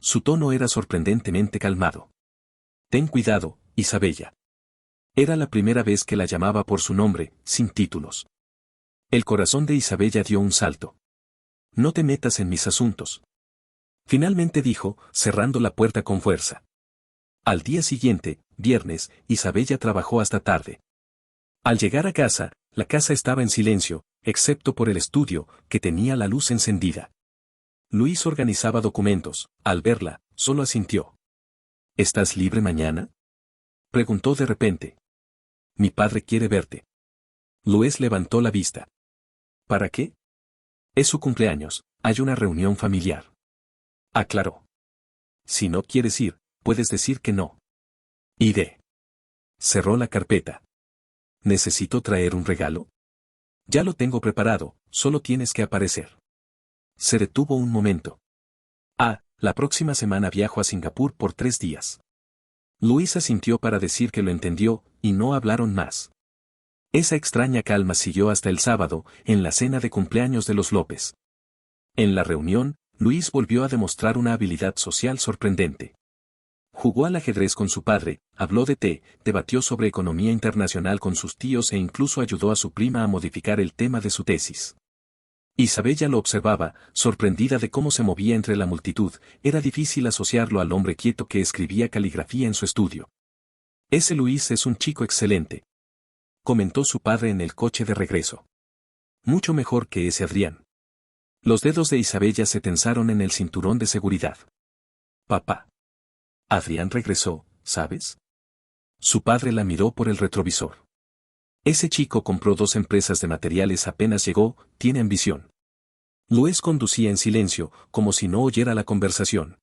Su tono era sorprendentemente calmado. Ten cuidado, Isabella. Era la primera vez que la llamaba por su nombre, sin títulos. El corazón de Isabella dio un salto. No te metas en mis asuntos. Finalmente dijo, cerrando la puerta con fuerza. Al día siguiente, viernes, Isabella trabajó hasta tarde. Al llegar a casa, la casa estaba en silencio, excepto por el estudio, que tenía la luz encendida. Luis organizaba documentos. Al verla, solo asintió. ¿Estás libre mañana?, preguntó de repente. Mi padre quiere verte. Luis levantó la vista. ¿Para qué? Es su cumpleaños, hay una reunión familiar. Aclaró. Si no quieres ir, puedes decir que no. Iré. Cerró la carpeta. ¿Necesito traer un regalo? Ya lo tengo preparado, solo tienes que aparecer. Se detuvo un momento. La próxima semana viajo a Singapur por 3 días. Luis asintió para decir que lo entendió, y no hablaron más. Esa extraña calma siguió hasta el sábado, en la cena de cumpleaños de los López. En la reunión, Luis volvió a demostrar una habilidad social sorprendente. Jugó al ajedrez con su padre, habló de té, debatió sobre economía internacional con sus tíos e incluso ayudó a su prima a modificar el tema de su tesis. Isabella lo observaba, sorprendida de cómo se movía entre la multitud. Era difícil asociarlo al hombre quieto que escribía caligrafía en su estudio. Ese Luis es un chico excelente, comentó su padre en el coche de regreso. Mucho mejor que ese Adrián. Los dedos de Isabella se tensaron en el cinturón de seguridad. Papá. Adrián regresó, ¿sabes? Su padre la miró por el retrovisor. Ese chico compró 2 empresas de materiales apenas llegó, tiene ambición. Luis conducía en silencio, como si no oyera la conversación.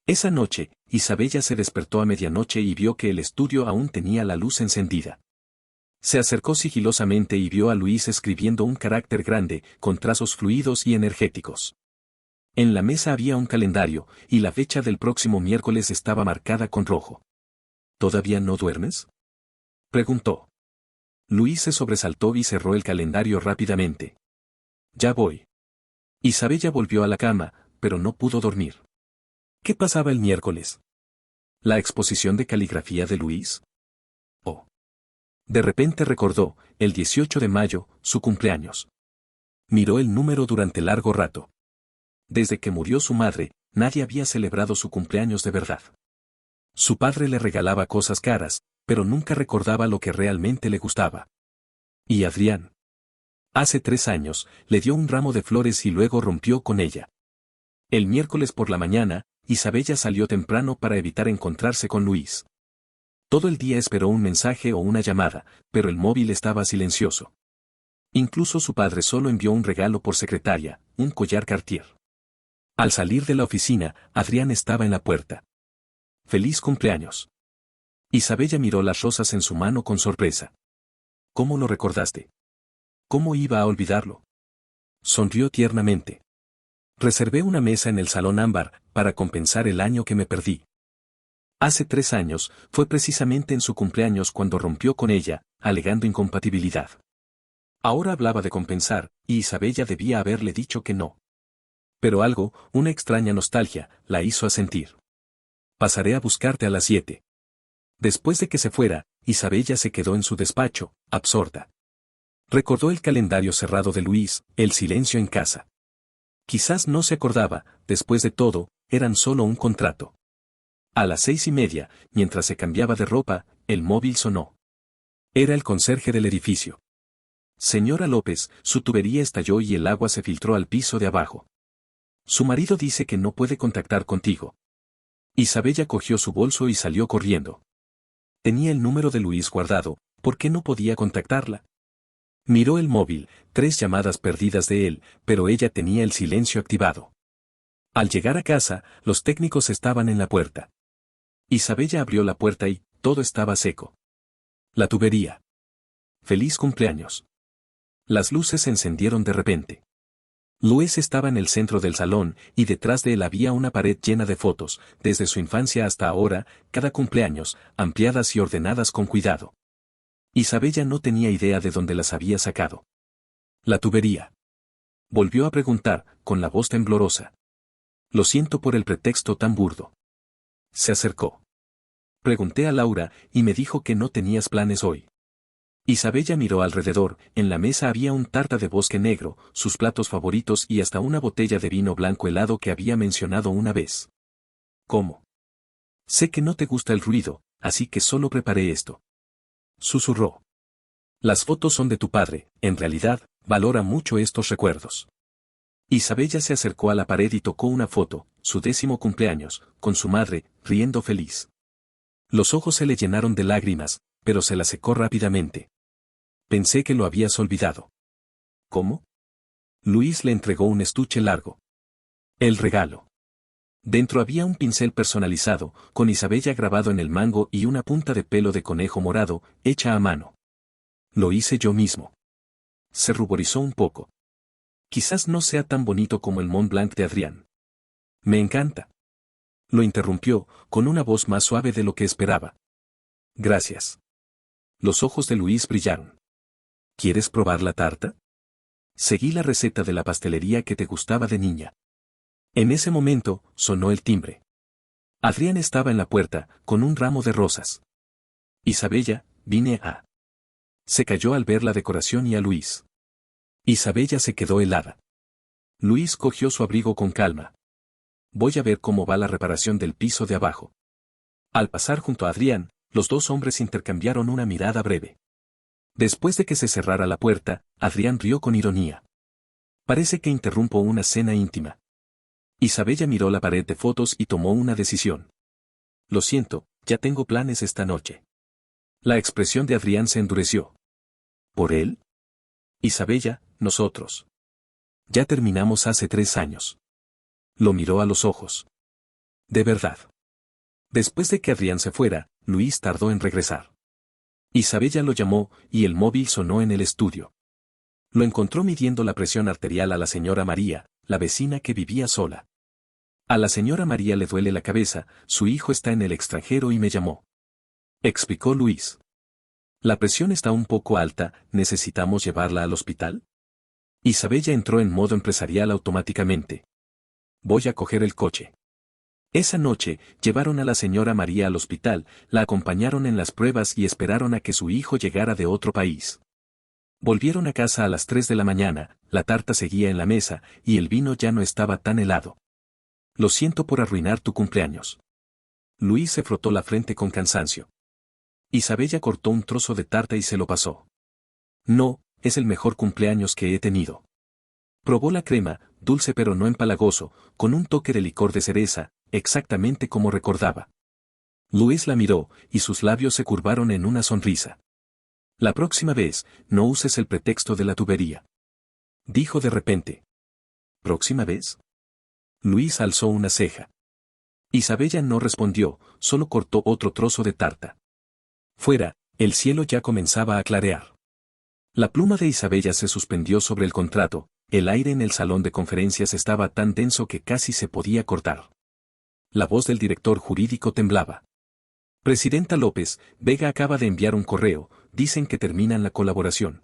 Esa noche, Isabella se despertó a medianoche y vio que el estudio aún tenía la luz encendida. Se acercó sigilosamente y vio a Luis escribiendo un carácter grande, con trazos fluidos y energéticos. En la mesa había un calendario, y la fecha del próximo miércoles estaba marcada con rojo. ¿Todavía no duermes?, preguntó. Luis se sobresaltó y cerró el calendario rápidamente. Ya voy. Isabella volvió a la cama, pero no pudo dormir. ¿Qué pasaba el miércoles? ¿La exposición de caligrafía de Luis? Oh. De repente recordó, el 18 de mayo, su cumpleaños. Miró el número durante largo rato. Desde que murió su madre, nadie había celebrado su cumpleaños de verdad. Su padre le regalaba cosas caras, pero nunca recordaba lo que realmente le gustaba. ¿Y Adrián? Hace 3 años, le dio un ramo de flores y luego rompió con ella. El miércoles por la mañana, Isabella salió temprano para evitar encontrarse con Luis. Todo el día esperó un mensaje o una llamada, pero el móvil estaba silencioso. Incluso su padre solo envió un regalo por secretaria, un collar Cartier. Al salir de la oficina, Adrián estaba en la puerta. ¡Feliz cumpleaños! Isabella miró las rosas en su mano con sorpresa. ¿Cómo lo recordaste? ¿Cómo iba a olvidarlo? Sonrió tiernamente. Reservé una mesa en el salón ámbar, para compensar el año que me perdí. Hace 3 años, fue precisamente en su cumpleaños cuando rompió con ella, alegando incompatibilidad. Ahora hablaba de compensar, y Isabella debía haberle dicho que no. Pero algo, una extraña nostalgia, la hizo asentir. Pasaré a buscarte a las 7. Después de que se fuera, Isabella se quedó en su despacho, absorta. Recordó el calendario cerrado de Luis, el silencio en casa. Quizás no se acordaba, después de todo, eran solo un contrato. A las 6:30, mientras se cambiaba de ropa, el móvil sonó. Era el conserje del edificio. Señora López, su tubería estalló y el agua se filtró al piso de abajo. Su marido dice que no puede contactar contigo. Isabella cogió su bolso y salió corriendo. Tenía el número de Luis guardado, ¿por qué no podía contactarla? Miró el móvil, 3 llamadas perdidas de él, pero ella tenía el silencio activado. Al llegar a casa, los técnicos estaban en la puerta. Isabella abrió la puerta y, todo estaba seco. La tubería. ¡Feliz cumpleaños! Las luces se encendieron de repente. Luis estaba en el centro del salón, y detrás de él había una pared llena de fotos, desde su infancia hasta ahora, cada cumpleaños, ampliadas y ordenadas con cuidado. Isabella no tenía idea de dónde las había sacado. La tubería. Volvió a preguntar, con la voz temblorosa. Lo siento por el pretexto tan burdo. Se acercó. Pregunté a Laura, y me dijo que no tenías planes hoy. Isabella miró alrededor, en la mesa había un tarta de bosque negro, sus platos favoritos y hasta una botella de vino blanco helado que había mencionado una vez. ¿Cómo? Sé que no te gusta el ruido, así que solo preparé esto. Susurró. Las fotos son de tu padre, en realidad, valora mucho estos recuerdos. Isabella se acercó a la pared y tocó una foto, su 10º cumpleaños, con su madre, riendo feliz. Los ojos se le llenaron de lágrimas, pero se las secó rápidamente. Pensé que lo habías olvidado. ¿Cómo? Luis le entregó un estuche largo. El regalo. Dentro había un pincel personalizado, con Isabella grabado en el mango y una punta de pelo de conejo morado, hecha a mano. Lo hice yo mismo. Se ruborizó un poco. Quizás no sea tan bonito como el Mont Blanc de Adrián. Me encanta. Lo interrumpió, con una voz más suave de lo que esperaba. Gracias. Los ojos de Luis brillaron. ¿Quieres probar la tarta? Seguí la receta de la pastelería que te gustaba de niña. En ese momento, sonó el timbre. Adrián estaba en la puerta, con un ramo de rosas. Isabella, vine a... Se cayó al ver la decoración y a Luis. Isabella se quedó helada. Luis cogió su abrigo con calma. Voy a ver cómo va la reparación del piso de abajo. Al pasar junto a Adrián, los dos hombres intercambiaron una mirada breve. Después de que se cerrara la puerta, Adrián rió con ironía. Parece que interrumpo una cena íntima. Isabella miró la pared de fotos y tomó una decisión. Lo siento, ya tengo planes esta noche. La expresión de Adrián se endureció. ¿Por él? Isabella, nosotros. Ya terminamos hace 3 años. Lo miró a los ojos. De verdad. Después de que Adrián se fuera, Luis tardó en regresar. Isabella lo llamó, y el móvil sonó en el estudio. Lo encontró midiendo la presión arterial a la señora María, la vecina que vivía sola. A la señora María le duele la cabeza, su hijo está en el extranjero y me llamó. Explicó Luis. La presión está un poco alta, ¿necesitamos llevarla al hospital? Isabella entró en modo empresarial automáticamente. Voy a coger el coche. Esa noche, llevaron a la señora María al hospital, la acompañaron en las pruebas y esperaron a que su hijo llegara de otro país. Volvieron a casa a las 3 de la mañana, la tarta seguía en la mesa, y el vino ya no estaba tan helado. Lo siento por arruinar tu cumpleaños. Luis se frotó la frente con cansancio. Isabella cortó un trozo de tarta y se lo pasó. No, es el mejor cumpleaños que he tenido. Probó la crema, dulce pero no empalagoso, con un toque de licor de cereza, exactamente como recordaba. Luis la miró, y sus labios se curvaron en una sonrisa. La próxima vez, no uses el pretexto de la tubería. Dijo de repente. ¿Próxima vez? Luis alzó una ceja. Isabella no respondió, solo cortó otro trozo de tarta. Fuera, el cielo ya comenzaba a clarear. La pluma de Isabella se suspendió sobre el contrato, el aire en el salón de conferencias estaba tan denso que casi se podía cortar. La voz del director jurídico temblaba. Presidenta López, Vega acaba de enviar un correo, dicen que terminan la colaboración.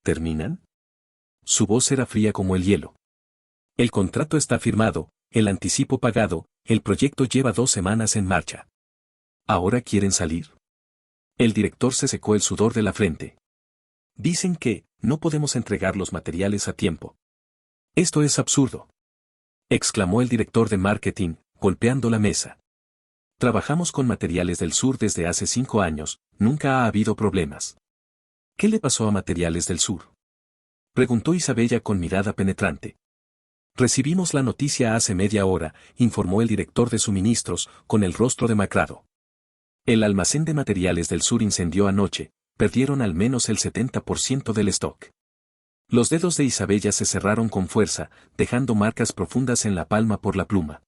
¿Terminan? Su voz era fría como el hielo. El contrato está firmado, el anticipo pagado, el proyecto lleva 2 semanas en marcha. ¿Ahora quieren salir? El director se secó el sudor de la frente. Dicen que, no podemos entregar los materiales a tiempo. Esto es absurdo. Exclamó el director de marketing, golpeando la mesa. Trabajamos con Materiales del Sur desde hace 5 años, nunca ha habido problemas. ¿Qué le pasó a Materiales del Sur? Preguntó Isabella con mirada penetrante. Recibimos la noticia hace media hora, informó el director de suministros, con el rostro demacrado. El almacén de Materiales del Sur incendió anoche, perdieron al menos el 70% del stock. Los dedos de Isabella se cerraron con fuerza, dejando marcas profundas en la palma por la pluma.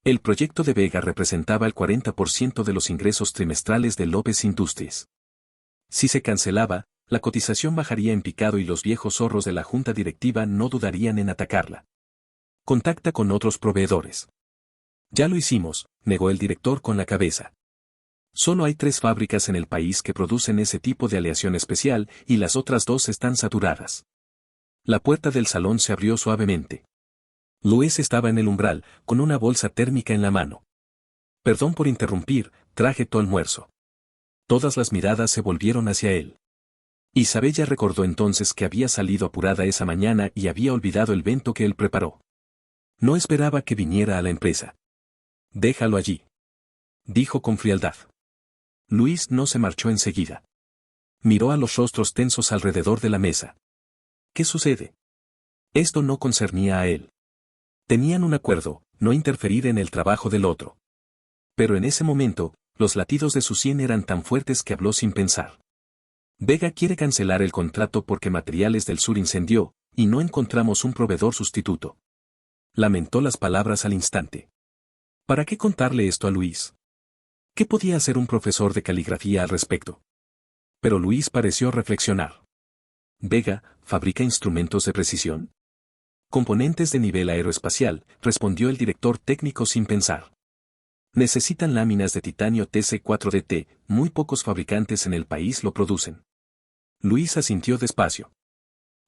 El proyecto de Vega representaba el 40% de los ingresos trimestrales de López Industries. Si se cancelaba, la cotización bajaría en picado y los viejos zorros de la junta directiva no dudarían en atacarla. Contacta con otros proveedores. Ya lo hicimos, negó el director con la cabeza. Solo hay 3 fábricas en el país que producen ese tipo de aleación especial y las otras 2 están saturadas. La puerta del salón se abrió suavemente. Luis estaba en el umbral, con una bolsa térmica en la mano. Perdón por interrumpir, traje tu almuerzo. Todas las miradas se volvieron hacia él. Isabella recordó entonces que había salido apurada esa mañana y había olvidado el bento que él preparó. No esperaba que viniera a la empresa. Déjalo allí, dijo con frialdad. Luis no se marchó enseguida. Miró a los rostros tensos alrededor de la mesa. ¿Qué sucede? Esto no concernía a él. Tenían un acuerdo, no interferir en el trabajo del otro. Pero en ese momento, los latidos de su sien eran tan fuertes que habló sin pensar. Vega quiere cancelar el contrato porque Materiales del Sur incendió, y no encontramos un proveedor sustituto. Lamentó las palabras al instante. ¿Para qué contarle esto a Luis? ¿Qué podía hacer un profesor de caligrafía al respecto? Pero Luis pareció reflexionar. Vega, ¿fabrica instrumentos de precisión? Componentes de nivel aeroespacial, respondió el director técnico sin pensar. Necesitan láminas de titanio TC4DT, muy pocos fabricantes en el país lo producen. Luis asintió despacio.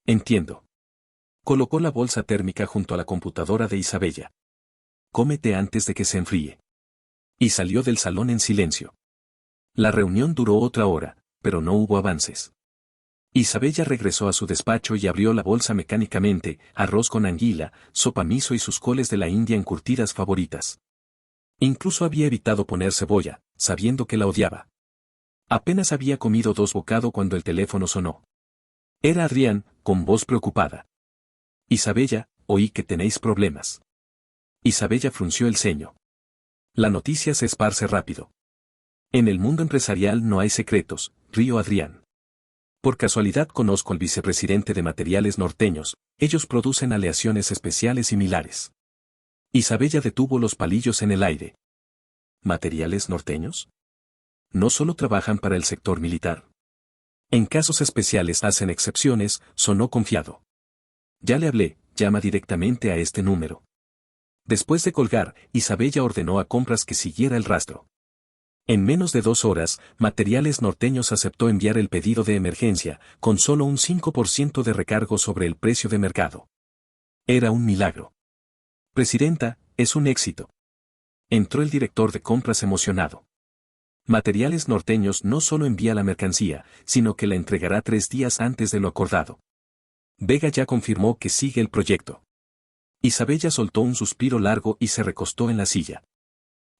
Entiendo. Colocó la bolsa térmica junto a la computadora de Isabella. Cómete antes de que se enfríe. Y salió del salón en silencio. La reunión duró otra hora, pero no hubo avances. Isabella regresó a su despacho y abrió la bolsa mecánicamente, arroz con anguila, sopa miso y sus coles de la India encurtidas favoritas. Incluso había evitado poner cebolla, sabiendo que la odiaba. Apenas había comido 2 bocados cuando el teléfono sonó. Era Adrián, con voz preocupada. Isabella, oí que tenéis problemas. Isabella frunció el ceño. La noticia se esparce rápido. En el mundo empresarial no hay secretos, rió Adrián. Por casualidad conozco al vicepresidente de Materiales Norteños, ellos producen aleaciones especiales similares. Isabella detuvo los palillos en el aire. ¿Materiales Norteños? No solo trabajan para el sector militar. En casos especiales hacen excepciones, sonó confiado. Ya le hablé, llama directamente a este número. Después de colgar, Isabella ordenó a compras que siguiera el rastro. En menos de 2 horas, Materiales Norteños aceptó enviar el pedido de emergencia, con solo un 5% de recargo sobre el precio de mercado. Era un milagro. Presidenta, es un éxito. Entró el director de compras emocionado. Materiales Norteños no solo envía la mercancía, sino que la entregará 3 días antes de lo acordado. Vega ya confirmó que sigue el proyecto. Isabella soltó un suspiro largo y se recostó en la silla.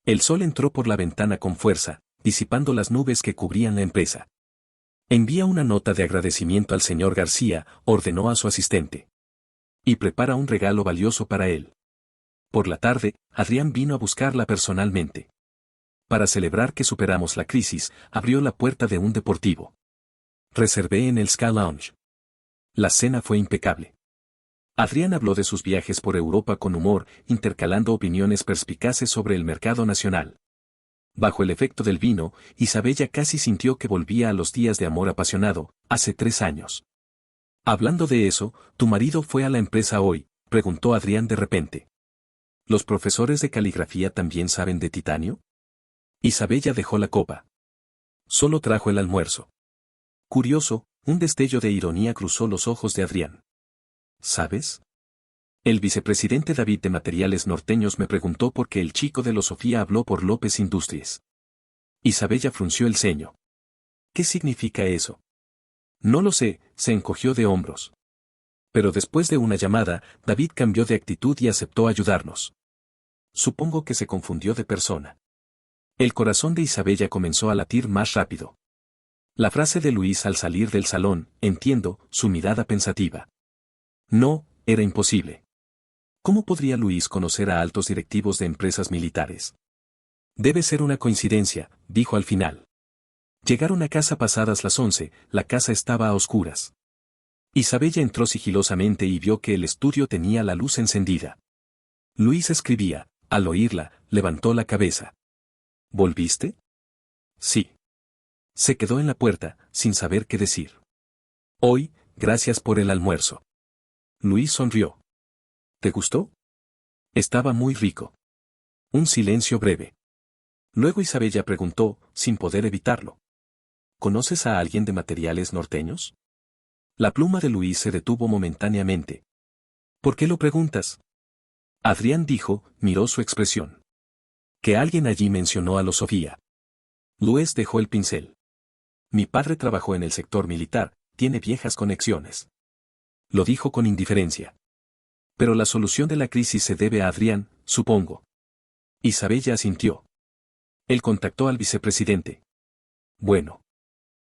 El sol entró por la ventana con fuerza, disipando las nubes que cubrían la empresa. Envía una nota de agradecimiento al señor García, ordenó a su asistente. Y prepara un regalo valioso para él. Por la tarde, Adrián vino a buscarla personalmente. Para celebrar que superamos la crisis, abrió la puerta de un deportivo. Reservé en el Ska Lounge. La cena fue impecable. Adrián habló de sus viajes por Europa con humor, intercalando opiniones perspicaces sobre el mercado nacional. Bajo el efecto del vino, Isabella casi sintió que volvía a los días de amor apasionado, hace 3 años. Hablando de eso, ¿tu marido fue a la empresa hoy?, preguntó Adrián de repente. ¿Los profesores de caligrafía también saben de titanio? Isabella dejó la copa. Solo trajo el almuerzo. Curioso, un destello de ironía cruzó los ojos de Adrián. ¿Sabes? El vicepresidente David de Materiales Norteños me preguntó por qué el chico de Sofía habló por López Industries. Isabella frunció el ceño. ¿Qué significa eso? No lo sé, se encogió de hombros. Pero después de una llamada, David cambió de actitud y aceptó ayudarnos. Supongo que se confundió de persona. El corazón de Isabella comenzó a latir más rápido. La frase de Luis al salir del salón, entiendo, su mirada pensativa. No, era imposible. ¿Cómo podría Luis conocer a altos directivos de empresas militares? Debe ser una coincidencia, dijo al final. Llegaron a casa pasadas las 11, la casa estaba a oscuras. Isabella entró sigilosamente y vio que el estudio tenía la luz encendida. Luis escribía, al oírla, levantó la cabeza. ¿Volviste? Sí. Se quedó en la puerta, sin saber qué decir. Hoy, gracias por el almuerzo. Luis sonrió. ¿Te gustó? Estaba muy rico. Un silencio breve. Luego Isabella preguntó, sin poder evitarlo. ¿Conoces a alguien de Materiales Norteños? La pluma de Luis se detuvo momentáneamente. ¿Por qué lo preguntas? Adrián dijo, miró su expresión. Que alguien allí mencionó a lo Sofía. Luis dejó el pincel. Mi padre trabajó en el sector militar, tiene viejas conexiones. Lo dijo con indiferencia. Pero la solución de la crisis se debe a Adrián, supongo. Isabella asintió. Él contactó al vicepresidente. Bueno.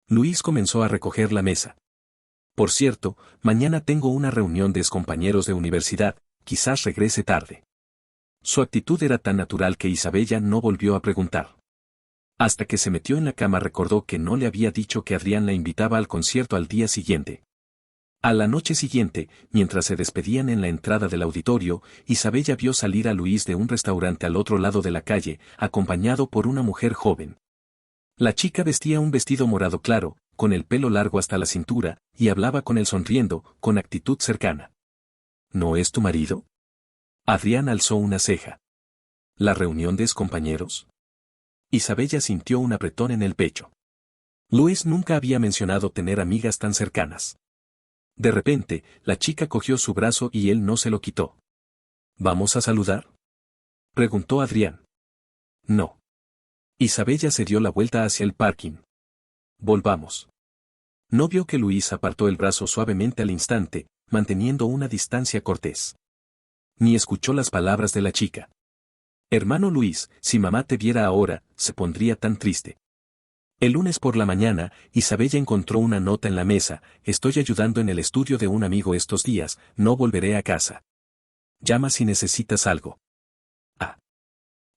Luis comenzó a recoger la mesa. Por cierto, mañana tengo una reunión de excompañeros de universidad, quizás regrese tarde. Su actitud era tan natural que Isabella no volvió a preguntar. Hasta que se metió en la cama recordó que no le había dicho que Adrián la invitaba al concierto al día siguiente. A la noche siguiente, mientras se despedían en la entrada del auditorio, Isabella vio salir a Luis de un restaurante al otro lado de la calle, acompañado por una mujer joven. La chica vestía un vestido morado claro, con el pelo largo hasta la cintura, y hablaba con él sonriendo, con actitud cercana. ¿No es tu marido? Adrián alzó una ceja. ¿La reunión de excompañeros? Isabella sintió un apretón en el pecho. Luis nunca había mencionado tener amigas tan cercanas. De repente, la chica cogió su brazo y él no se lo quitó. ¿Vamos a saludar?, preguntó Adrián. No. Isabella se dio la vuelta hacia el parking. Volvamos. No vio que Luis apartó el brazo suavemente al instante, manteniendo una distancia cortés. Ni escuchó las palabras de la chica. Hermano Luis, si mamá te viera ahora, se pondría tan triste. El lunes por la mañana, Isabella encontró una nota en la mesa: estoy ayudando en el estudio de un amigo estos días, no volveré a casa. Llama si necesitas algo. Ah.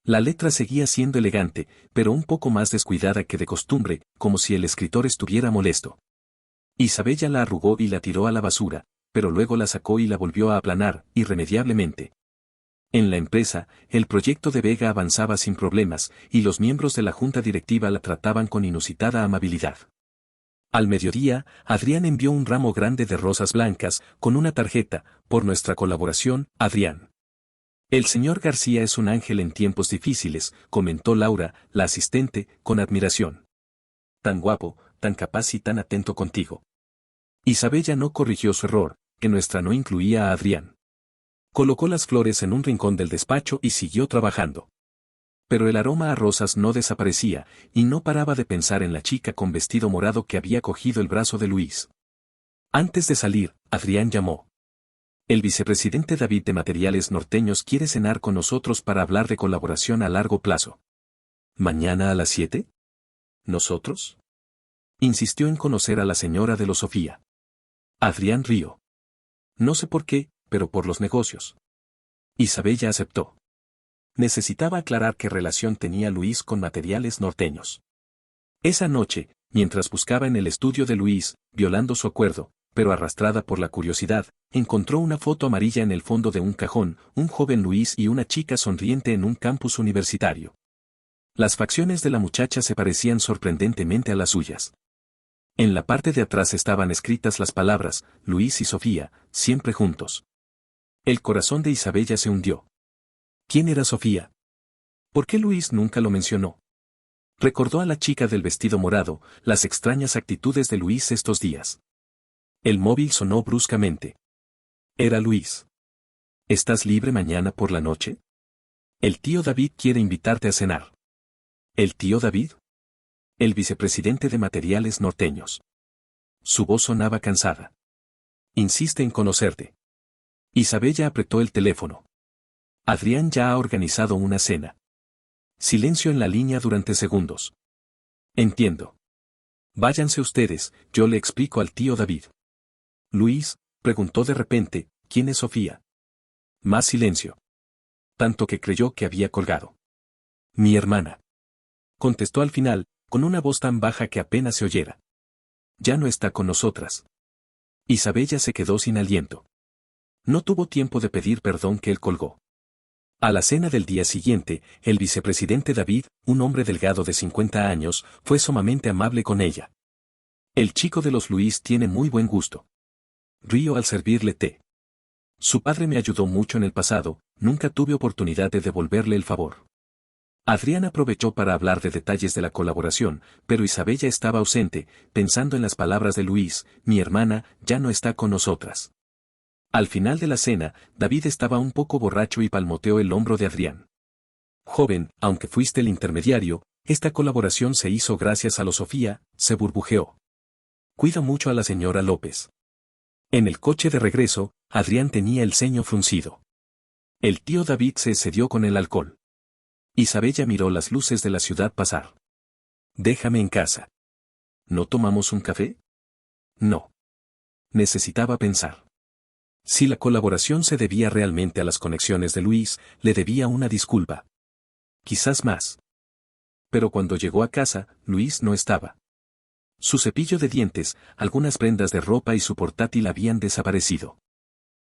La letra seguía siendo elegante, pero un poco más descuidada que de costumbre, como si el escritor estuviera molesto. Isabella la arrugó y la tiró a la basura, pero luego la sacó y la volvió a aplanar, irremediablemente. En la empresa, el proyecto de Vega avanzaba sin problemas, y los miembros de la junta directiva la trataban con inusitada amabilidad. Al mediodía, Adrián envió un ramo grande de rosas blancas, con una tarjeta: por nuestra colaboración, Adrián. El señor García es un ángel en tiempos difíciles, comentó Laura, la asistente, con admiración. Tan guapo, tan capaz y tan atento contigo. Isabella no corrigió su error, que nuestra no incluía a Adrián. Colocó las flores en un rincón del despacho y siguió trabajando. Pero el aroma a rosas no desaparecía, y no paraba de pensar en la chica con vestido morado que había cogido el brazo de Luis. Antes de salir, Adrián llamó. El vicepresidente David de Materiales Norteños quiere cenar con nosotros para hablar de colaboración a largo plazo. ¿Mañana a las 7? ¿Nosotros? Insistió en conocer a la señora de lo Sofía. Adrián rió. No sé por qué, pero por los negocios. Isabella aceptó. Necesitaba aclarar qué relación tenía Luis con Materiales Norteños. Esa noche, mientras buscaba en el estudio de Luis, violando su acuerdo, pero arrastrada por la curiosidad, encontró una foto amarilla en el fondo de un cajón: un joven Luis y una chica sonriente en un campus universitario. Las facciones de la muchacha se parecían sorprendentemente a las suyas. En la parte de atrás estaban escritas las palabras: Luis y Sofía, siempre juntos. El corazón de Isabella se hundió. ¿Quién era Sofía? ¿Por qué Luis nunca lo mencionó? Recordó a la chica del vestido morado, las extrañas actitudes de Luis estos días. El móvil sonó bruscamente. Era Luis. ¿Estás libre mañana por la noche? El tío David quiere invitarte a cenar. ¿El tío David? El vicepresidente de Materiales Norteños. Su voz sonaba cansada. Insiste en conocerte. Isabella apretó el teléfono. Adrián ya ha organizado una cena. Silencio en la línea durante segundos. Entiendo. Váyanse ustedes, yo le explico al tío David. Luis, preguntó de repente, ¿quién es Sofía? Más silencio. Tanto que creyó que había colgado. Mi hermana. Contestó al final, con una voz tan baja que apenas se oyera. Ya no está con nosotras. Isabella se quedó sin aliento. No tuvo tiempo de pedir perdón que él colgó. A la cena del día siguiente, el vicepresidente David, un hombre delgado de 50 años, fue sumamente amable con ella. El chico de los Luis tiene muy buen gusto. Río al servirle té. Su padre me ayudó mucho en el pasado, nunca tuve oportunidad de devolverle el favor. Adrián aprovechó para hablar de detalles de la colaboración, pero Isabella estaba ausente, pensando en las palabras de Luis: mi hermana ya no está con nosotras. Al final de la cena, David estaba un poco borracho y palmoteó el hombro de Adrián. Joven, aunque fuiste el intermediario, esta colaboración se hizo gracias a lo Sofía, se burbujeó. Cuida mucho a la señora López. En el coche de regreso, Adrián tenía el ceño fruncido. El tío David se excedió con el alcohol. Isabella miró las luces de la ciudad pasar. Déjame en casa. ¿No tomamos un café? No. Necesitaba pensar. Si la colaboración se debía realmente a las conexiones de Luis, le debía una disculpa. Quizás más. Pero cuando llegó a casa, Luis no estaba. Su cepillo de dientes, algunas prendas de ropa y su portátil habían desaparecido.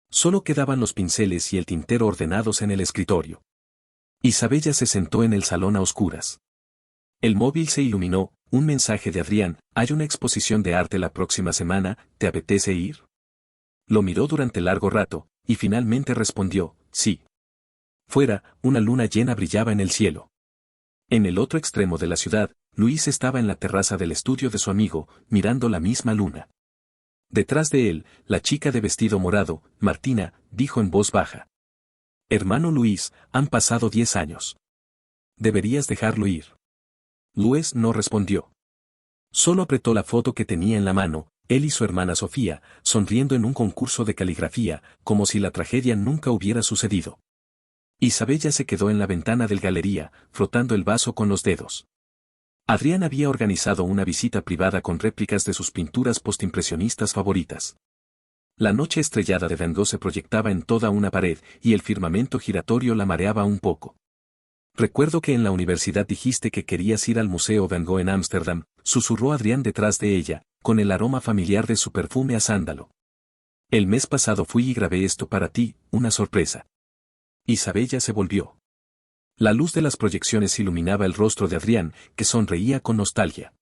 Solo quedaban los pinceles y el tintero ordenados en el escritorio. Isabella se sentó en el salón a oscuras. El móvil se iluminó, un mensaje de Adrián: hay una exposición de arte la próxima semana, ¿te apetece ir? Lo miró durante largo rato, y finalmente respondió, sí. Fuera, una luna llena brillaba en el cielo. En el otro extremo de la ciudad, Luis estaba en la terraza del estudio de su amigo, mirando la misma luna. Detrás de él, la chica de vestido morado, Martina, dijo en voz baja. Hermano Luis, han pasado 10 años. Deberías dejarlo ir. Luis no respondió. Solo apretó la foto que tenía en la mano, él y su hermana Sofía, sonriendo en un concurso de caligrafía, como si la tragedia nunca hubiera sucedido. Isabella se quedó en la ventana del galería, frotando el vaso con los dedos. Adrián había organizado una visita privada con réplicas de sus pinturas postimpresionistas favoritas. La noche estrellada de Van Gogh se proyectaba en toda una pared, y el firmamento giratorio la mareaba un poco. Recuerdo que en la universidad dijiste que querías ir al Museo Van Gogh en Ámsterdam, susurró Adrián detrás de ella, con el aroma familiar de su perfume a sándalo. El mes pasado fui y grabé esto para ti, una sorpresa. Isabella se volvió. La luz de las proyecciones iluminaba el rostro de Adrián, que sonreía con nostalgia.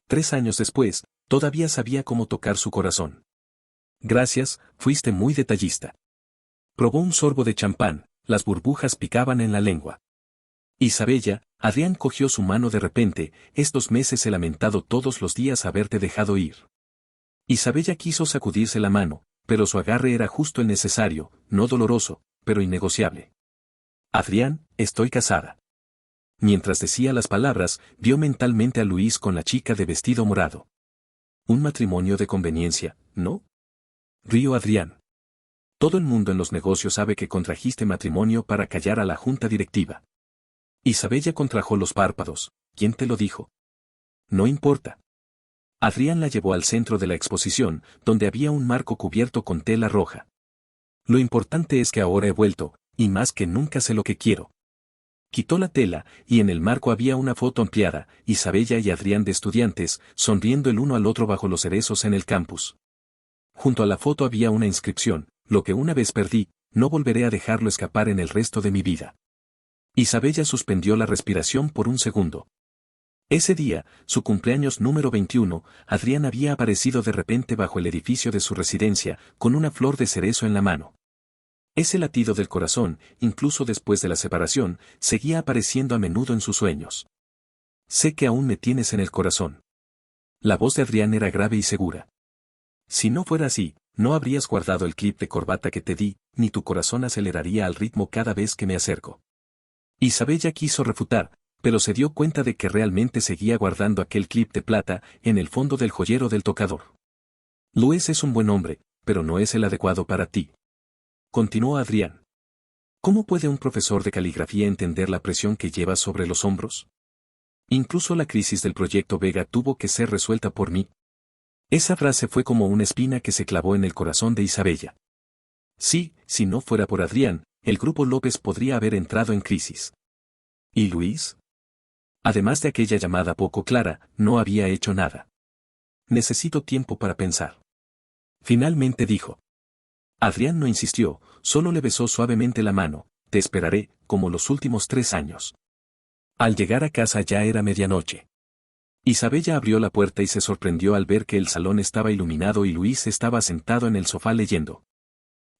3 años después, todavía sabía cómo tocar su corazón. Gracias, fuiste muy detallista. Probó un sorbo de champán, las burbujas picaban en la lengua. Isabella, Adrián cogió su mano de repente, estos meses he lamentado todos los días haberte dejado ir. Isabella quiso sacudirse la mano, pero su agarre era justo el necesario, no doloroso, pero innegociable. Adrián, estoy casada. Mientras decía las palabras, vio mentalmente a Luis con la chica de vestido morado. Un matrimonio de conveniencia, ¿no? Rió Adrián. Todo el mundo en los negocios sabe que contrajiste matrimonio para callar a la junta directiva. Isabella contrajo los párpados. ¿Quién te lo dijo? No importa. Adrián la llevó al centro de la exposición, donde había un marco cubierto con tela roja. Lo importante es que ahora he vuelto, y más que nunca sé lo que quiero. Quitó la tela, y en el marco había una foto ampliada, Isabella y Adrián de estudiantes, sonriendo el uno al otro bajo los cerezos en el campus. Junto a la foto había una inscripción: lo que una vez perdí, no volveré a dejarlo escapar en el resto de mi vida. Isabella suspendió la respiración por un segundo. Ese día, su cumpleaños número 21, Adrián había aparecido de repente bajo el edificio de su residencia, con una flor de cerezo en la mano. Ese latido del corazón, incluso después de la separación, seguía apareciendo a menudo en sus sueños. Sé que aún me tienes en el corazón. La voz de Adrián era grave y segura. Si no fuera así, no habrías guardado el clip de corbata que te di, ni tu corazón aceleraría al ritmo cada vez que me acerco. Isabella quiso refutar, pero se dio cuenta de que realmente seguía guardando aquel clip de plata en el fondo del joyero del tocador. Luis es un buen hombre, pero no es el adecuado para ti. Continuó Adrián. ¿Cómo puede un profesor de caligrafía entender la presión que llevas sobre los hombros? Incluso la crisis del proyecto Vega tuvo que ser resuelta por mí. Esa frase fue como una espina que se clavó en el corazón de Isabella. Sí, si no fuera por Adrián, el grupo López podría haber entrado en crisis. ¿Y Luis? Además de aquella llamada poco clara, no había hecho nada. Necesito tiempo para pensar. Finalmente dijo. Adrián no insistió, solo le besó suavemente la mano. Te esperaré, como los últimos 3 años. Al llegar a casa ya era medianoche. Isabella abrió la puerta y se sorprendió al ver que el salón estaba iluminado y Luis estaba sentado en el sofá leyendo.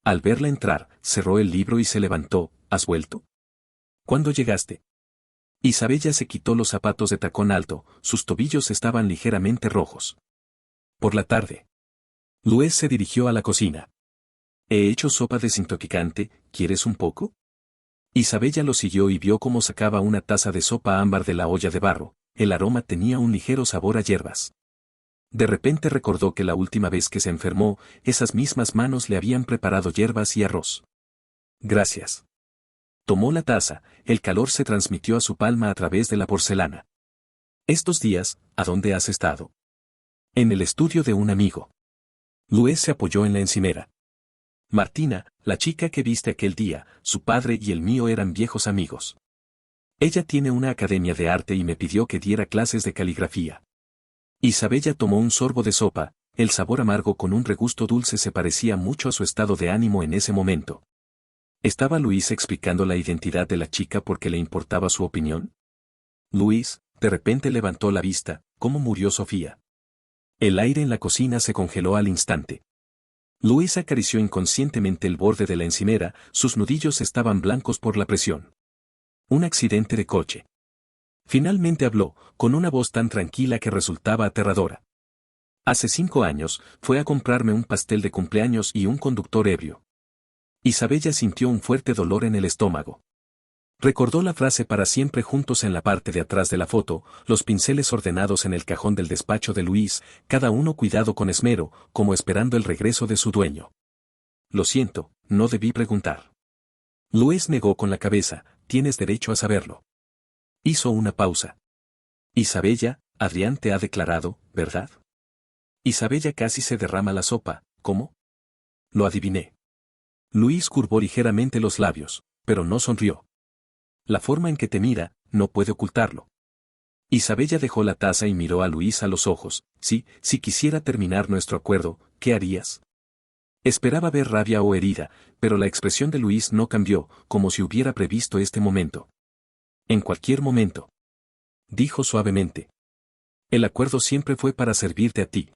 Al verla entrar, cerró el libro y se levantó. ¿Has vuelto? ¿Cuándo llegaste? Isabella se quitó los zapatos de tacón alto, sus tobillos estaban ligeramente rojos. Por la tarde. Luis se dirigió a la cocina. He hecho sopa desintoxicante, ¿quieres un poco? Isabella lo siguió y vio cómo sacaba una taza de sopa ámbar de la olla de barro. El aroma tenía un ligero sabor a hierbas. De repente recordó que la última vez que se enfermó, esas mismas manos le habían preparado hierbas y arroz. Gracias. Tomó la taza, el calor se transmitió a su palma a través de la porcelana. Estos días, ¿a dónde has estado? En el estudio de un amigo. Luis se apoyó en la encimera. Martina, la chica que viste aquel día, su padre y el mío eran viejos amigos. Ella tiene una academia de arte y me pidió que diera clases de caligrafía. Isabella tomó un sorbo de sopa, el sabor amargo con un regusto dulce se parecía mucho a su estado de ánimo en ese momento. ¿Estaba Luis explicando la identidad de la chica porque le importaba su opinión? Luis, de repente levantó la vista, ¿cómo murió Sofía? El aire en la cocina se congeló al instante. Luis acarició inconscientemente el borde de la encimera, sus nudillos estaban blancos por la presión. Un accidente de coche. Finalmente habló, con una voz tan tranquila que resultaba aterradora. Hace 5 años, fue a comprarme un pastel de cumpleaños y un conductor ebrio. Isabella sintió un fuerte dolor en el estómago. Recordó la frase para siempre juntos en la parte de atrás de la foto, los pinceles ordenados en el cajón del despacho de Luis, cada uno cuidado con esmero, como esperando el regreso de su dueño. Lo siento, no debí preguntar. Luis negó con la cabeza, tienes derecho a saberlo. Hizo una pausa. Isabella, Adrián te ha declarado, ¿verdad? Isabella casi se derrama la sopa, ¿cómo? Lo adiviné. Luis curvó ligeramente los labios, pero no sonrió. La forma en que te mira, no puede ocultarlo. Isabella dejó la taza y miró a Luis a los ojos. Sí, si quisiera terminar nuestro acuerdo, ¿qué harías? Esperaba ver rabia o herida, pero la expresión de Luis no cambió, como si hubiera previsto este momento. En cualquier momento. Dijo suavemente. El acuerdo siempre fue para servirte a ti.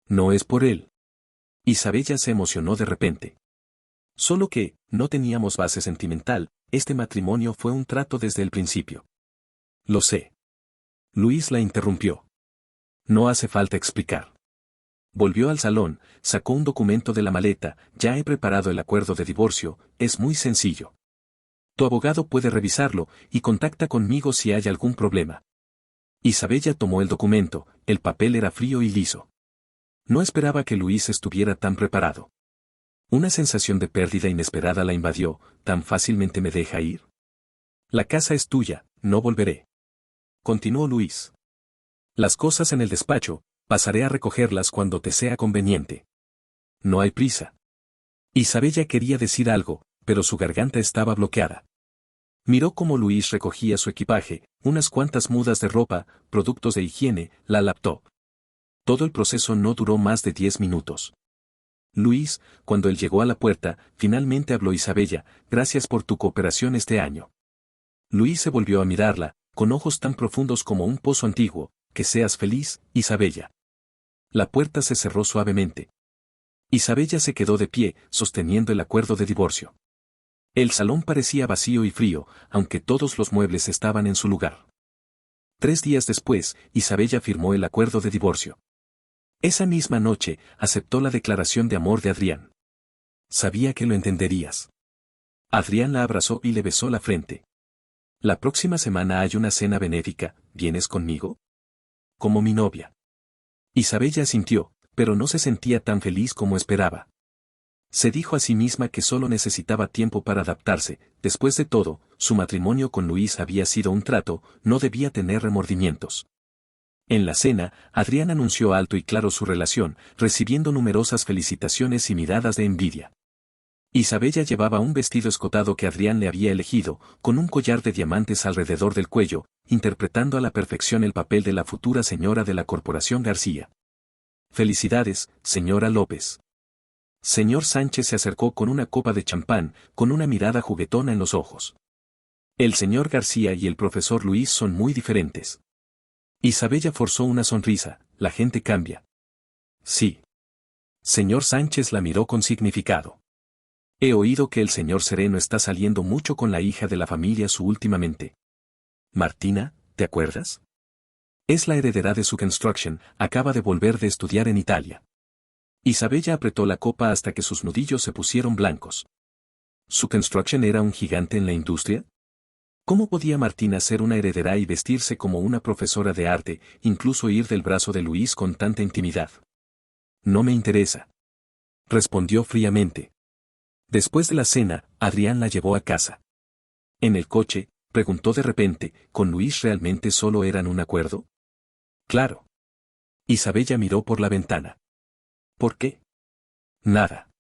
No es por él. Isabella se emocionó de repente. Solo que, no teníamos base sentimental, este matrimonio fue un trato desde el principio. Lo sé. Luis la interrumpió. No hace falta explicar. Volvió al salón, sacó un documento de la maleta, ya he preparado el acuerdo de divorcio, es muy sencillo. Tu abogado puede revisarlo, y contacta conmigo si hay algún problema. Isabella tomó el documento, el papel era frío y liso. No esperaba que Luis estuviera tan preparado. Una sensación de pérdida inesperada la invadió, ¿tan fácilmente me deja ir? La casa es tuya, no volveré. Continuó Luis. Las cosas en el despacho, pasaré a recogerlas cuando te sea conveniente. No hay prisa. Isabella quería decir algo, pero su garganta estaba bloqueada. Miró cómo Luis recogía su equipaje, unas cuantas mudas de ropa, productos de higiene, la laptop. Todo el proceso no duró más de 10 minutos. Luis, cuando él llegó a la puerta, finalmente habló Isabella, gracias por tu cooperación este año. Luis se volvió a mirarla, con ojos tan profundos como un pozo antiguo, que seas feliz, Isabella. La puerta se cerró suavemente. Isabella se quedó de pie, sosteniendo el acuerdo de divorcio. El salón parecía vacío y frío, aunque todos los muebles estaban en su lugar. 3 días después, Isabella firmó el acuerdo de divorcio. Esa misma noche, aceptó la declaración de amor de Adrián. Sabía que lo entenderías. Adrián la abrazó y le besó la frente. La próxima semana hay una cena benéfica, ¿vienes conmigo? Como mi novia. Isabella asintió, pero no se sentía tan feliz como esperaba. Se dijo a sí misma que solo necesitaba tiempo para adaptarse, después de todo, su matrimonio con Luis había sido un trato, no debía tener remordimientos. En la cena, Adrián anunció alto y claro su relación, recibiendo numerosas felicitaciones y miradas de envidia. Isabella llevaba un vestido escotado que Adrián le había elegido, con un collar de diamantes alrededor del cuello, interpretando a la perfección el papel de la futura señora de la Corporación García. Felicidades, señora López. Señor Sánchez se acercó con una copa de champán, con una mirada juguetona en los ojos. El señor García y el profesor Luis son muy diferentes. Isabella forzó una sonrisa, la gente cambia. Sí. Señor Sánchez la miró con significado. He oído que el señor Sereno está saliendo mucho con la hija de la familia su últimamente. Martina, ¿te acuerdas? Es la heredera de su construction, acaba de volver de estudiar en Italia. Isabella apretó la copa hasta que sus nudillos se pusieron blancos. ¿Su construction era un gigante en la industria? ¿Cómo podía Martina ser una heredera y vestirse como una profesora de arte, incluso ir del brazo de Luis con tanta intimidad? No me interesa. Respondió fríamente. Después de la cena, Adrián la llevó a casa. En el coche, preguntó de repente, ¿con Luis realmente solo eran un acuerdo? Claro. Isabella miró por la ventana. ¿Por qué? Nada.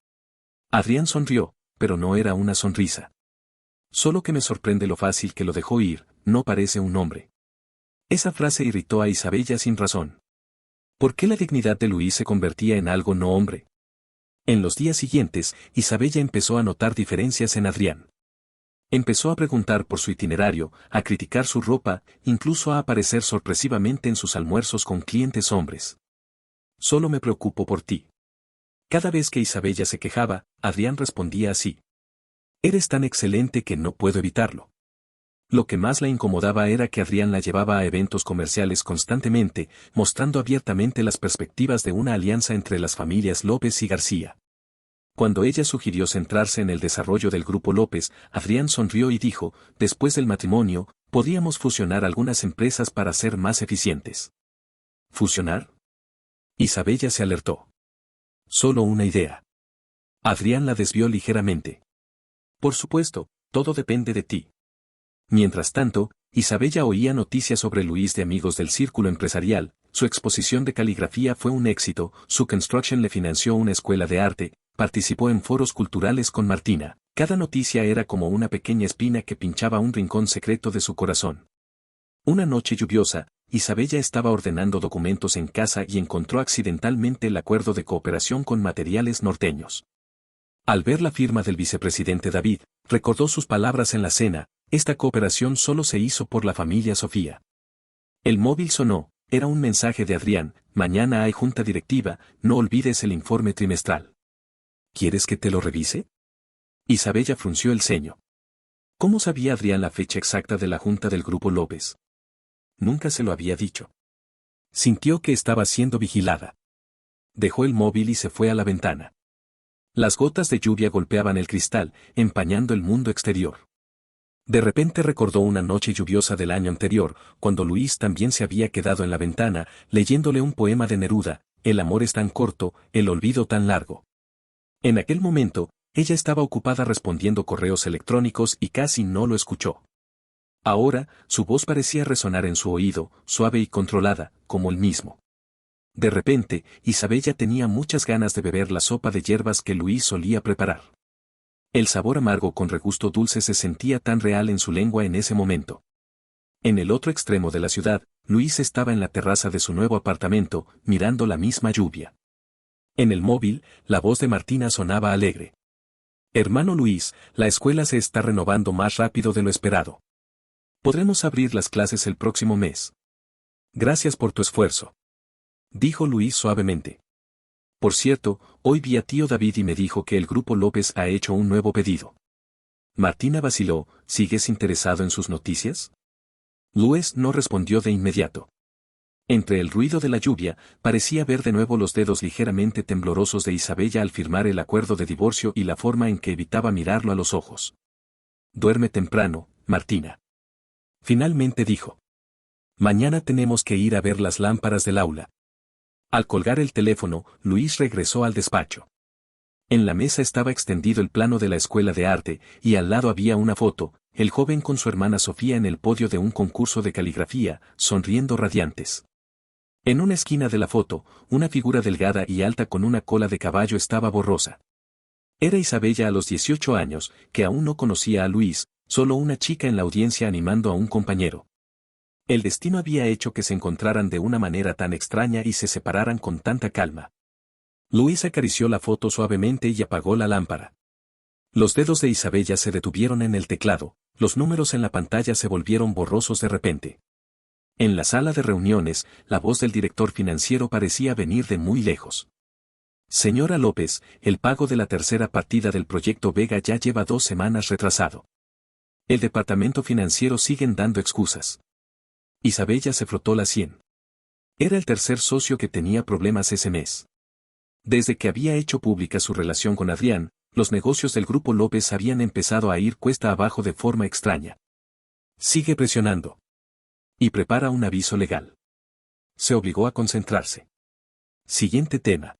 Adrián sonrió, pero no era una sonrisa. Solo que me sorprende lo fácil que lo dejó ir, no parece un hombre. Esa frase irritó a Isabella sin razón. ¿Por qué la dignidad de Luis se convertía en algo no hombre? En los días siguientes, Isabella empezó a notar diferencias en Adrián. Empezó a preguntar por su itinerario, a criticar su ropa, incluso a aparecer sorpresivamente en sus almuerzos con clientes hombres. Solo me preocupo por ti. Cada vez que Isabella se quejaba, Adrián respondía así. Eres tan excelente que no puedo evitarlo. Lo que más la incomodaba era que Adrián la llevaba a eventos comerciales constantemente, mostrando abiertamente las perspectivas de una alianza entre las familias López y García. Cuando ella sugirió centrarse en el desarrollo del grupo López, Adrián sonrió y dijo, después del matrimonio, podríamos fusionar algunas empresas para ser más eficientes. ¿Fusionar? Isabella se alertó. Solo una idea. Adrián la desvió ligeramente. Por supuesto, todo depende de ti. Mientras tanto, Isabella oía noticias sobre Luis de amigos del círculo empresarial, su exposición de caligrafía fue un éxito, su construction le financió una escuela de arte, participó en foros culturales con Martina. Cada noticia era como una pequeña espina que pinchaba un rincón secreto de su corazón. Una noche lluviosa, Isabella estaba ordenando documentos en casa y encontró accidentalmente el acuerdo de cooperación con Materiales Norteños. Al ver la firma del vicepresidente David, recordó sus palabras en la cena, esta cooperación solo se hizo por la familia Sofía. El móvil sonó, era un mensaje de Adrián, mañana hay junta directiva, no olvides el informe trimestral. ¿Quieres que te lo revise? Isabella frunció el ceño. ¿Cómo sabía Adrián la fecha exacta de la junta del grupo López? Nunca se lo había dicho. Sintió que estaba siendo vigilada. Dejó el móvil y se fue a la ventana. Las gotas de lluvia golpeaban el cristal, empañando el mundo exterior. De repente recordó una noche lluviosa del año anterior, cuando Luis también se había quedado en la ventana, leyéndole un poema de Neruda, el amor es tan corto, el olvido tan largo. En aquel momento, ella estaba ocupada respondiendo correos electrónicos y casi no lo escuchó. Ahora, su voz parecía resonar en su oído, suave y controlada, como el mismo. De repente, Isabella tenía muchas ganas de beber la sopa de hierbas que Luis solía preparar. El sabor amargo con regusto dulce se sentía tan real en su lengua en ese momento. En el otro extremo de la ciudad, Luis estaba en la terraza de su nuevo apartamento, mirando la misma lluvia. En el móvil, la voz de Martina sonaba alegre. Hermano Luis, la escuela se está renovando más rápido de lo esperado. Podremos abrir las clases el próximo mes. Gracias por tu esfuerzo. Dijo Luis suavemente. Por cierto, hoy vi a tío David y me dijo que el grupo López ha hecho un nuevo pedido. Martina vaciló, ¿sigues interesado en sus noticias? Luis no respondió de inmediato. Entre el ruido de la lluvia, parecía ver de nuevo los dedos ligeramente temblorosos de Isabella al firmar el acuerdo de divorcio y la forma en que evitaba mirarlo a los ojos. Duerme temprano, Martina. Finalmente dijo. Mañana tenemos que ir a ver las lámparas del aula. Al colgar el teléfono, Luis regresó al despacho. En la mesa estaba extendido el plano de la escuela de arte, y al lado había una foto, el joven con su hermana Sofía en el podio de un concurso de caligrafía, sonriendo radiantes. En una esquina de la foto, una figura delgada y alta con una cola de caballo estaba borrosa. Era Isabella a los 18 años, que aún no conocía a Luis, solo una chica en la audiencia animando a un compañero. El destino había hecho que se encontraran de una manera tan extraña y se separaran con tanta calma. Luis acarició la foto suavemente y apagó la lámpara. Los dedos de Isabella se detuvieron en el teclado, los números en la pantalla se volvieron borrosos de repente. En la sala de reuniones, la voz del director financiero parecía venir de muy lejos. Señora López, el pago de la tercera partida del proyecto Vega ya lleva 2 semanas retrasado. El departamento financiero siguen dando excusas. Isabella se frotó la sien. Era el tercer socio que tenía problemas ese mes. Desde que había hecho pública su relación con Adrián, los negocios del Grupo López habían empezado a ir cuesta abajo de forma extraña. Sigue presionando. Y prepara un aviso legal. Se obligó a concentrarse. Siguiente tema.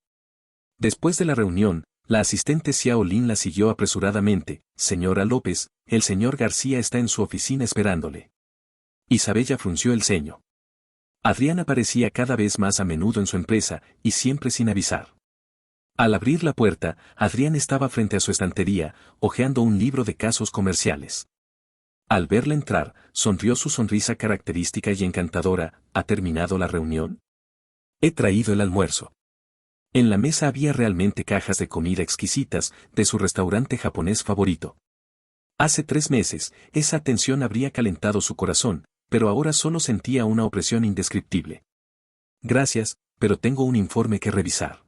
Después de la reunión, la asistente Xiao Lin la siguió apresuradamente. Señora López, el señor García está en su oficina esperándole. Isabella frunció el ceño. Adrián aparecía cada vez más a menudo en su empresa, y siempre sin avisar. Al abrir la puerta, Adrián estaba frente a su estantería, hojeando un libro de casos comerciales. Al verla entrar, sonrió su sonrisa característica y encantadora. ¿Ha terminado la reunión? He traído el almuerzo. En la mesa había realmente cajas de comida exquisitas, de su restaurante japonés favorito. Hace 3 meses, esa atención habría calentado su corazón, pero ahora solo sentía una opresión indescriptible. Gracias, pero tengo un informe que revisar.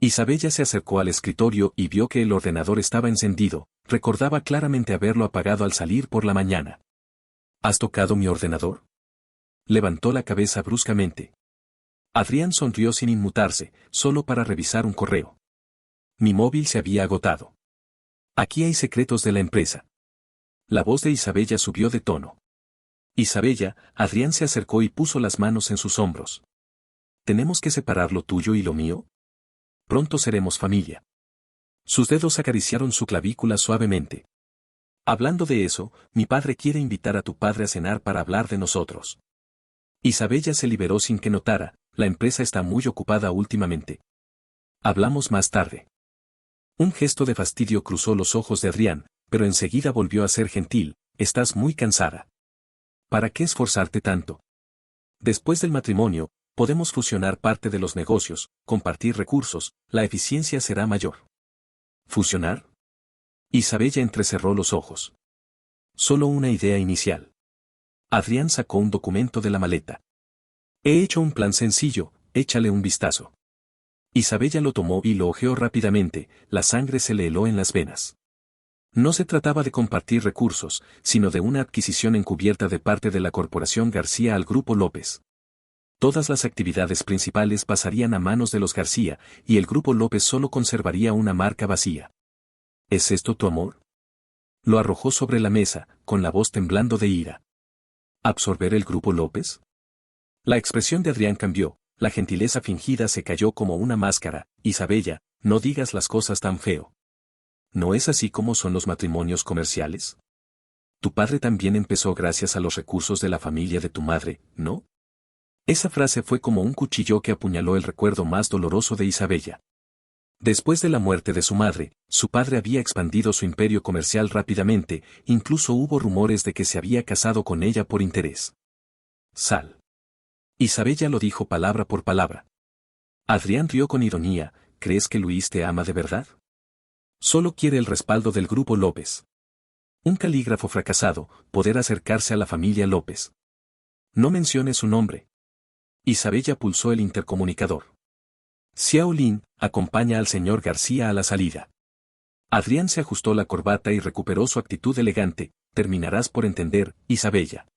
Isabella se acercó al escritorio y vio que el ordenador estaba encendido. Recordaba claramente haberlo apagado al salir por la mañana. ¿Has tocado mi ordenador? Levantó la cabeza bruscamente. Adrián sonrió sin inmutarse, solo para revisar un correo. Mi móvil se había agotado. Aquí hay secretos de la empresa. La voz de Isabella subió de tono. Isabella, Adrián se acercó y puso las manos en sus hombros. ¿Tenemos que separar lo tuyo y lo mío? Pronto seremos familia. Sus dedos acariciaron su clavícula suavemente. Hablando de eso, mi padre quiere invitar a tu padre a cenar para hablar de nosotros. Isabella se liberó sin que notara, la empresa está muy ocupada últimamente. Hablamos más tarde. Un gesto de fastidio cruzó los ojos de Adrián, pero enseguida volvió a ser gentil. Estás muy cansada. ¿Para qué esforzarte tanto? Después del matrimonio, podemos fusionar parte de los negocios, compartir recursos, la eficiencia será mayor. ¿Fusionar? Isabella entrecerró los ojos. Solo una idea inicial. Adrián sacó un documento de la maleta. He hecho un plan sencillo, échale un vistazo. Isabella lo tomó y lo hojeó rápidamente, la sangre se le heló en las venas. No se trataba de compartir recursos, sino de una adquisición encubierta de parte de la Corporación García al Grupo López. Todas las actividades principales pasarían a manos de los García, y el Grupo López solo conservaría una marca vacía. ¿Es esto tu amor? Lo arrojó sobre la mesa, con la voz temblando de ira. ¿Absorber el Grupo López? La expresión de Adrián cambió, la gentileza fingida se cayó como una máscara. Isabella, no digas las cosas tan feo. ¿No es así como son los matrimonios comerciales? Tu padre también empezó gracias a los recursos de la familia de tu madre, ¿no? Esa frase fue como un cuchillo que apuñaló el recuerdo más doloroso de Isabella. Después de la muerte de su madre, su padre había expandido su imperio comercial rápidamente, incluso hubo rumores de que se había casado con ella por interés. Sal. Isabella lo dijo palabra por palabra. Adrián rió con ironía. ¿Crees que Luis te ama de verdad? Solo quiere el respaldo del Grupo López. Un calígrafo fracasado, poder acercarse a la familia López. No menciones su nombre. Isabella pulsó el intercomunicador. Xiao Lin, acompaña al señor García a la salida. Adrián se ajustó la corbata y recuperó su actitud elegante. Terminarás por entender, Isabella.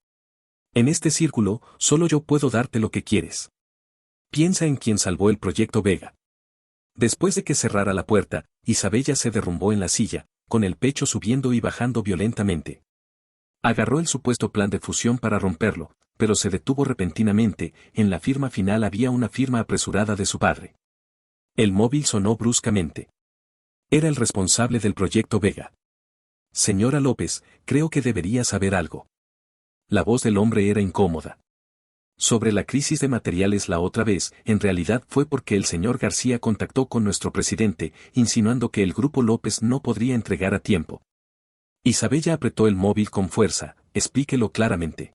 En este círculo, solo yo puedo darte lo que quieres. Piensa en quien salvó el proyecto Vega. Después de que cerrara la puerta, Isabella se derrumbó en la silla, con el pecho subiendo y bajando violentamente. Agarró el supuesto plan de fusión para romperlo, pero se detuvo repentinamente. En la firma final había una firma apresurada de su padre. El móvil sonó bruscamente. Era el responsable del proyecto Vega. Señora López, creo que debería saber algo. La voz del hombre era incómoda. Sobre la crisis de materiales la otra vez, en realidad fue porque el señor García contactó con nuestro presidente, insinuando que el Grupo López no podría entregar a tiempo. Isabella apretó el móvil con fuerza. Explíquelo claramente.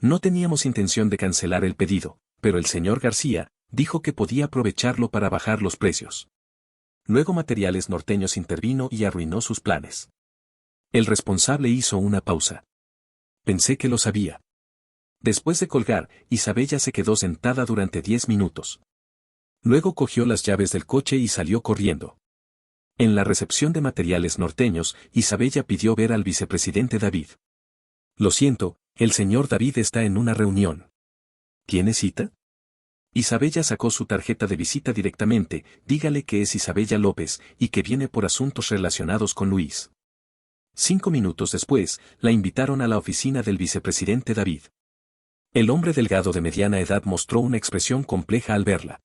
No teníamos intención de cancelar el pedido, pero el señor García dijo que podía aprovecharlo para bajar los precios. Luego Materiales Norteños intervino y arruinó sus planes. El responsable hizo una pausa. Pensé que lo sabía. Después de colgar, Isabella se quedó sentada durante 10 minutos. Luego cogió las llaves del coche y salió corriendo. En la recepción de Materiales Norteños, Isabella pidió ver al vicepresidente David. Lo siento, el señor David está en una reunión. ¿Tiene cita? Isabella sacó su tarjeta de visita directamente, dígale que es Isabella López y que viene por asuntos relacionados con Luis. 5 minutos después, la invitaron a la oficina del vicepresidente David. El hombre delgado de mediana edad mostró una expresión compleja al verla.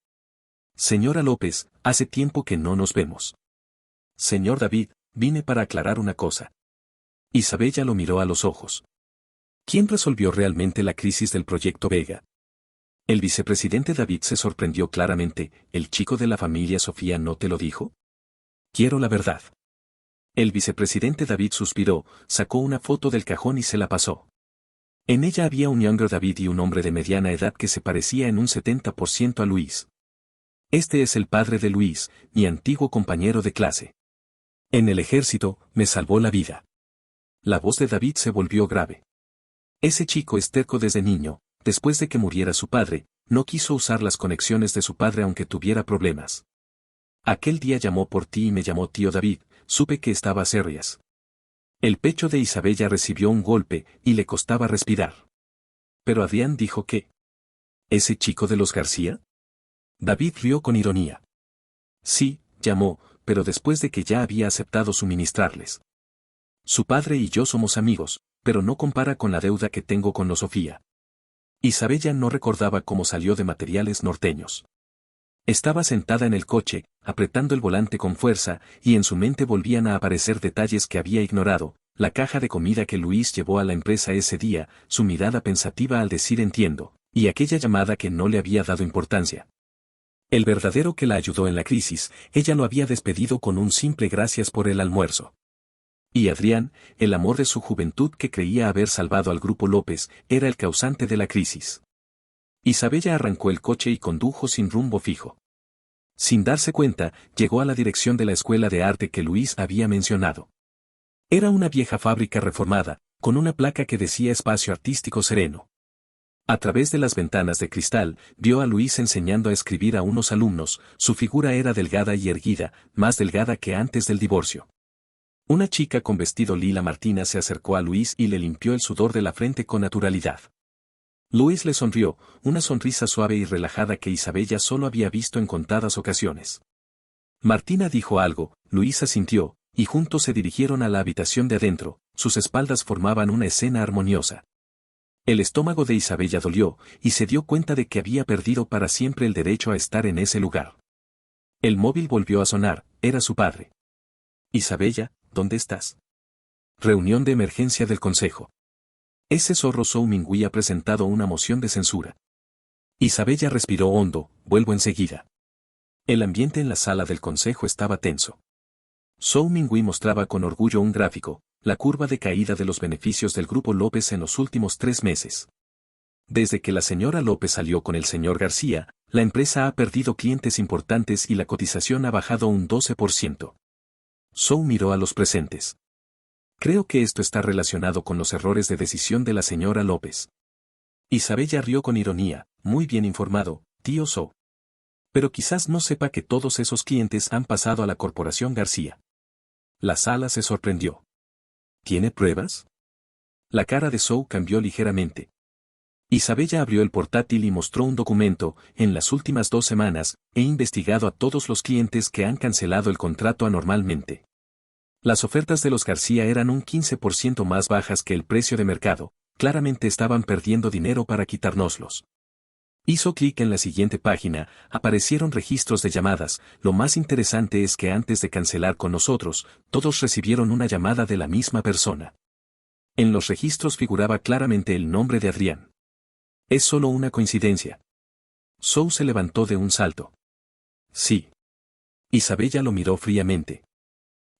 Señora López, hace tiempo que no nos vemos. Señor David, vine para aclarar una cosa. Isabella lo miró a los ojos. ¿Quién resolvió realmente la crisis del proyecto Vega? El vicepresidente David se sorprendió claramente. ¿El chico de la familia Sofía no te lo dijo? Quiero la verdad. El vicepresidente David suspiró, sacó una foto del cajón y se la pasó. En ella había un younger David y un hombre de mediana edad que se parecía en un 70% a Luis. Este es el padre de Luis, mi antiguo compañero de clase. En el ejército, me salvó la vida. La voz de David se volvió grave. Ese chico es terco desde niño. Después de que muriera su padre, no quiso usar las conexiones de su padre aunque tuviera problemas. Aquel día llamó por ti y me llamó tío David, supe que estaba serias. El pecho de Isabella recibió un golpe y le costaba respirar. Pero Adrián dijo que... ¿Ese chico de los García? David rió con ironía. Sí, llamó, pero después de que ya había aceptado suministrarles. Su padre y yo somos amigos, pero no compara con la deuda que tengo con Sofía. Isabella no recordaba cómo salió de Materiales Norteños. Estaba sentada en el coche, apretando el volante con fuerza, y en su mente volvían a aparecer detalles que había ignorado, la caja de comida que Luis llevó a la empresa ese día, su mirada pensativa al decir entiendo, y aquella llamada que no le había dado importancia. El verdadero que la ayudó en la crisis, ella lo había despedido con un simple gracias por el almuerzo. Y Adrián, el amor de su juventud que creía haber salvado al grupo López, era el causante de la crisis. Isabella arrancó el coche y condujo sin rumbo fijo. Sin darse cuenta, llegó a la dirección de la escuela de arte que Luis había mencionado. Era una vieja fábrica reformada, con una placa que decía Espacio Artístico Sereno. A través de las ventanas de cristal, vio a Luis enseñando a escribir a unos alumnos. Su figura era delgada y erguida, más delgada que antes del divorcio. Una chica con vestido lila Martina se acercó a Luis y le limpió el sudor de la frente con naturalidad. Luis le sonrió, una sonrisa suave y relajada que Isabella solo había visto en contadas ocasiones. Martina dijo algo, Luis asintió, y juntos se dirigieron a la habitación de adentro. Sus espaldas formaban una escena armoniosa. El estómago de Isabella dolió, y se dio cuenta de que había perdido para siempre el derecho a estar en ese lugar. El móvil volvió a sonar, era su padre. Isabella, ¿dónde estás? Reunión de emergencia del consejo. Ese zorro Zhou Mingui ha presentado una moción de censura. Isabella respiró hondo, vuelvo enseguida. El ambiente en la sala del consejo estaba tenso. Zhou Mingui mostraba con orgullo un gráfico, la curva de caída de los beneficios del grupo López en los últimos 3 meses. Desde que la señora López salió con el señor García, la empresa ha perdido clientes importantes y la cotización ha bajado un 12%. Zhou miró a los presentes. Creo que esto está relacionado con los errores de decisión de la señora López. Isabella rió con ironía, muy bien informado, tío Zhou. Pero quizás no sepa que todos esos clientes han pasado a la corporación García. La sala se sorprendió. ¿Tiene pruebas? La cara de Zhou cambió ligeramente. Isabella abrió el portátil y mostró un documento. En las últimas 2 semanas, he investigado a todos los clientes que han cancelado el contrato anormalmente. Las ofertas de los García eran un 15% más bajas que el precio de mercado, claramente estaban perdiendo dinero para quitárnoslos. Hizo clic en la siguiente página, aparecieron registros de llamadas. Lo más interesante es que antes de cancelar con nosotros, todos recibieron una llamada de la misma persona. En los registros figuraba claramente el nombre de Adrián. Es solo una coincidencia. Zhou se levantó de un salto. Sí. Isabella lo miró fríamente.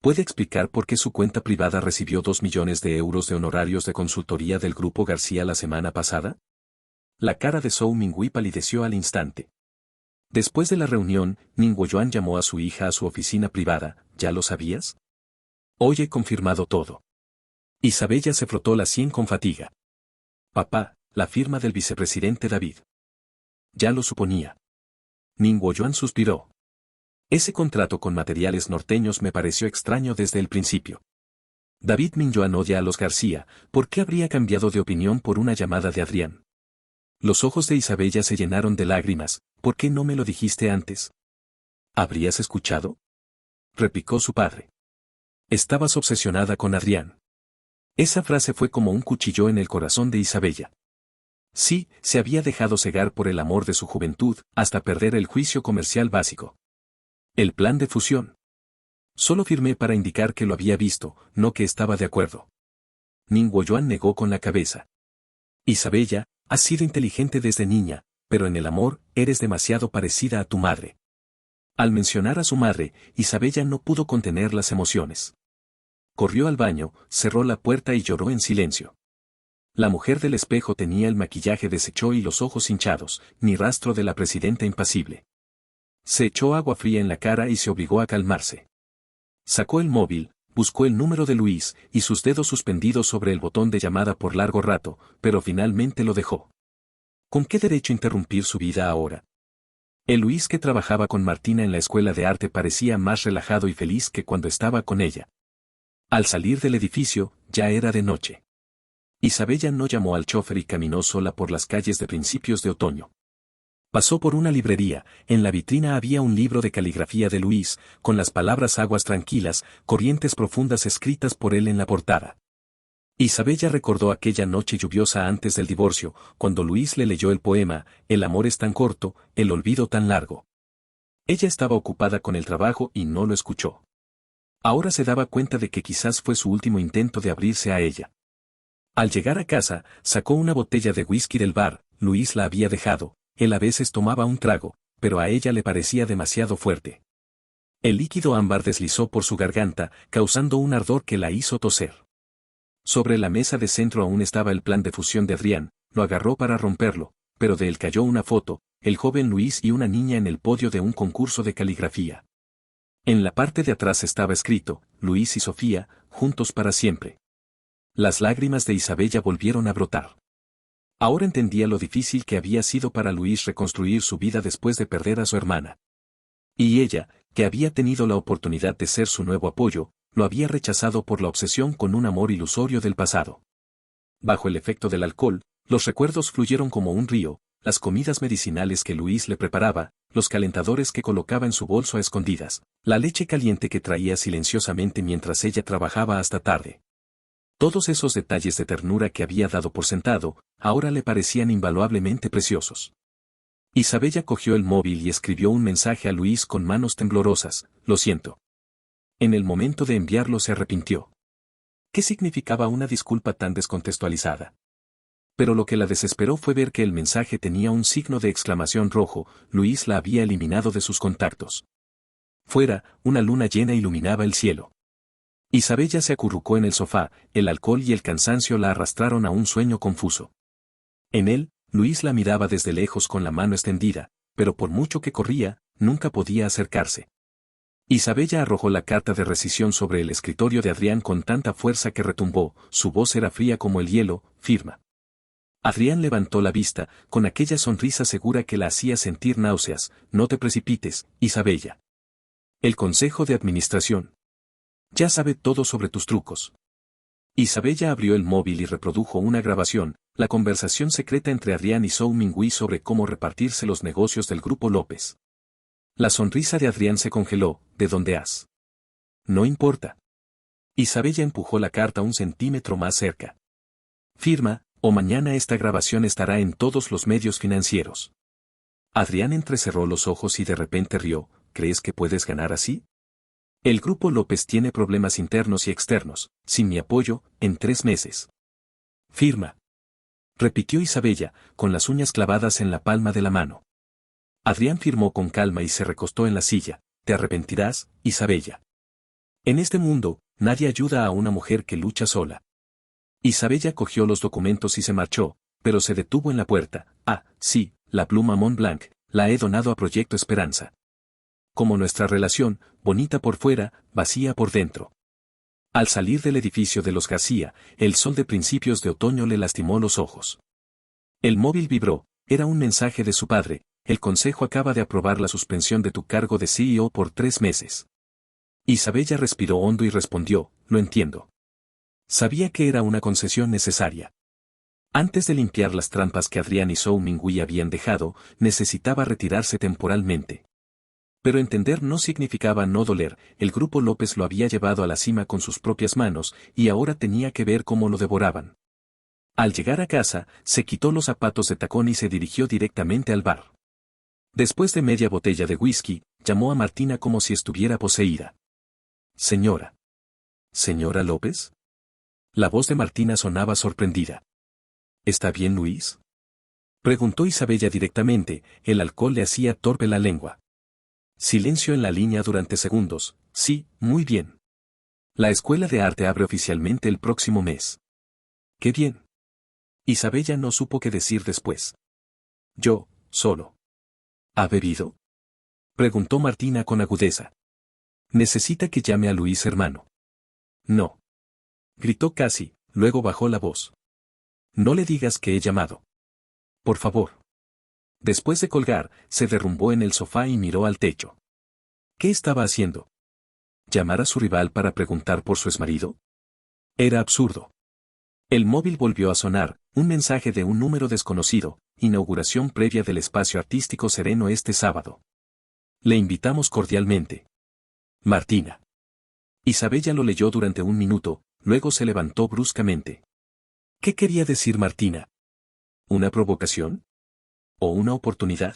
¿Puede explicar por qué su cuenta privada recibió 2 millones de euros de honorarios de consultoría del grupo García la semana pasada? La cara de Zhou Mingui palideció al instante. Después de la reunión, Ningbo Yuan llamó a su hija a su oficina privada. ¿Ya lo sabías? Hoy he confirmado todo. Isabella se frotó la sien con fatiga. Papá, la firma del vicepresidente David. Ya lo suponía. Ningbo Yuan suspiró. Ese contrato con Materiales Norteños me pareció extraño desde el principio. David Min Yuan odia a los García, ¿por qué habría cambiado de opinión por una llamada de Adrián? Los ojos de Isabella se llenaron de lágrimas. ¿Por qué no me lo dijiste antes? ¿Habrías escuchado? Replicó su padre. Estabas obsesionada con Adrián. Esa frase fue como un cuchillo en el corazón de Isabella. Sí, se había dejado cegar por el amor de su juventud, hasta perder el juicio comercial básico. El plan de fusión. Solo firmé para indicar que lo había visto, no que estaba de acuerdo. Ningüoyuan negó con la cabeza. Isabella, has sido inteligente desde niña, pero en el amor, eres demasiado parecida a tu madre. Al mencionar a su madre, Isabella no pudo contener las emociones. Corrió al baño, cerró la puerta y lloró en silencio. La mujer del espejo tenía el maquillaje deshecho y los ojos hinchados, ni rastro de la presidenta impasible. Se echó agua fría en la cara y se obligó a calmarse. Sacó el móvil, buscó el número de Luis y sus dedos suspendidos sobre el botón de llamada por largo rato, pero finalmente lo dejó. ¿Con qué derecho interrumpir su vida ahora? El Luis que trabajaba con Martina en la escuela de arte parecía más relajado y feliz que cuando estaba con ella. Al salir del edificio, ya era de noche. Isabella no llamó al chofer y caminó sola por las calles de principios de otoño. Pasó por una librería, en la vitrina había un libro de caligrafía de Luis, con las palabras aguas tranquilas, corrientes profundas escritas por él en la portada. Isabella recordó aquella noche lluviosa antes del divorcio, cuando Luis le leyó el poema, El amor es tan corto, el olvido tan largo. Ella estaba ocupada con el trabajo y no lo escuchó. Ahora se daba cuenta de que quizás fue su último intento de abrirse a ella. Al llegar a casa, sacó una botella de whisky del bar, Luis la había dejado, él a veces tomaba un trago, pero a ella le parecía demasiado fuerte. El líquido ámbar deslizó por su garganta, causando un ardor que la hizo toser. Sobre la mesa de centro aún estaba el plan de fusión de Adrián, lo agarró para romperlo, pero de él cayó una foto, el joven Luis y una niña en el podio de un concurso de caligrafía. En la parte de atrás estaba escrito, Luis y Sofía, juntos para siempre. Las lágrimas de Isabella volvieron a brotar. Ahora entendía lo difícil que había sido para Luis reconstruir su vida después de perder a su hermana. Y ella, que había tenido la oportunidad de ser su nuevo apoyo, lo había rechazado por la obsesión con un amor ilusorio del pasado. Bajo el efecto del alcohol, los recuerdos fluyeron como un río, las comidas medicinales que Luis le preparaba, los calentadores que colocaba en su bolso a escondidas, la leche caliente que traía silenciosamente mientras ella trabajaba hasta tarde. Todos esos detalles de ternura que había dado por sentado, ahora le parecían invaluablemente preciosos. Isabella cogió el móvil y escribió un mensaje a Luis con manos temblorosas, lo siento. En el momento de enviarlo se arrepintió. ¿Qué significaba una disculpa tan descontextualizada? Pero lo que la desesperó fue ver que el mensaje tenía un signo de exclamación rojo, Luis la había eliminado de sus contactos. Fuera, una luna llena iluminaba el cielo. Isabella se acurrucó en el sofá, el alcohol y el cansancio la arrastraron a un sueño confuso. En él, Luis la miraba desde lejos con la mano extendida, pero por mucho que corría, nunca podía acercarse. Isabella arrojó la carta de rescisión sobre el escritorio de Adrián con tanta fuerza que retumbó, su voz era fría como el hielo, firma. Adrián levantó la vista, con aquella sonrisa segura que la hacía sentir náuseas, no te precipites, Isabella. El consejo de administración. Ya sabe todo sobre tus trucos. Isabella abrió el móvil y reprodujo una grabación, la conversación secreta entre Adrián y Zhou Mingui sobre cómo repartirse los negocios del Grupo López. La sonrisa de Adrián se congeló, ¿de dónde has? No importa. Isabella empujó la carta un centímetro más cerca. Firma, o mañana esta grabación estará en todos los medios financieros. Adrián entrecerró los ojos y de repente rió, ¿crees que puedes ganar así? El Grupo López tiene problemas internos y externos, sin mi apoyo, en 3 meses. Firma. Repitió Isabella, con las uñas clavadas en la palma de la mano. Adrián firmó con calma y se recostó en la silla. Te arrepentirás, Isabella. En este mundo, nadie ayuda a una mujer que lucha sola. Isabella cogió los documentos y se marchó, pero se detuvo en la puerta. Ah, sí, la pluma Montblanc, la he donado a Proyecto Esperanza. Como nuestra relación, bonita por fuera, vacía por dentro. Al salir del edificio de los García, el sol de principios de otoño le lastimó los ojos. El móvil vibró, era un mensaje de su padre, el consejo acaba de aprobar la suspensión de tu cargo de CEO por 3 meses. Isabella respiró hondo y respondió, lo entiendo. Sabía que era una concesión necesaria. Antes de limpiar las trampas que Adrián y Zhou Minghui habían dejado, necesitaba retirarse temporalmente. Pero entender no significaba no doler, el grupo López lo había llevado a la cima con sus propias manos, y ahora tenía que ver cómo lo devoraban. Al llegar a casa, se quitó los zapatos de tacón y se dirigió directamente al bar. Después de media botella de whisky, llamó a Martina como si estuviera poseída. Señora. ¿Señora López? La voz de Martina sonaba sorprendida. ¿Está bien, Luis? Preguntó Isabella directamente, el alcohol le hacía torpe la lengua. Silencio en la línea durante segundos. Sí, muy bien. La escuela de arte abre oficialmente el próximo mes. ¡Qué bien! Isabella no supo qué decir después. Yo, solo. ¿Ha bebido? Preguntó Martina con agudeza. Necesita que llame a Luis, hermano. No. Gritó casi, luego bajó la voz. No le digas que he llamado. Por favor. Después de colgar, se derrumbó en el sofá y miró al techo. ¿Qué estaba haciendo? ¿Llamar a su rival para preguntar por su exmarido? Era absurdo. El móvil volvió a sonar, un mensaje de un número desconocido, inauguración previa del espacio artístico Sereno este sábado. Le invitamos cordialmente. Martina. Isabella lo leyó durante un minuto, luego se levantó bruscamente. ¿Qué quería decir Martina? ¿Una provocación? ¿O una oportunidad?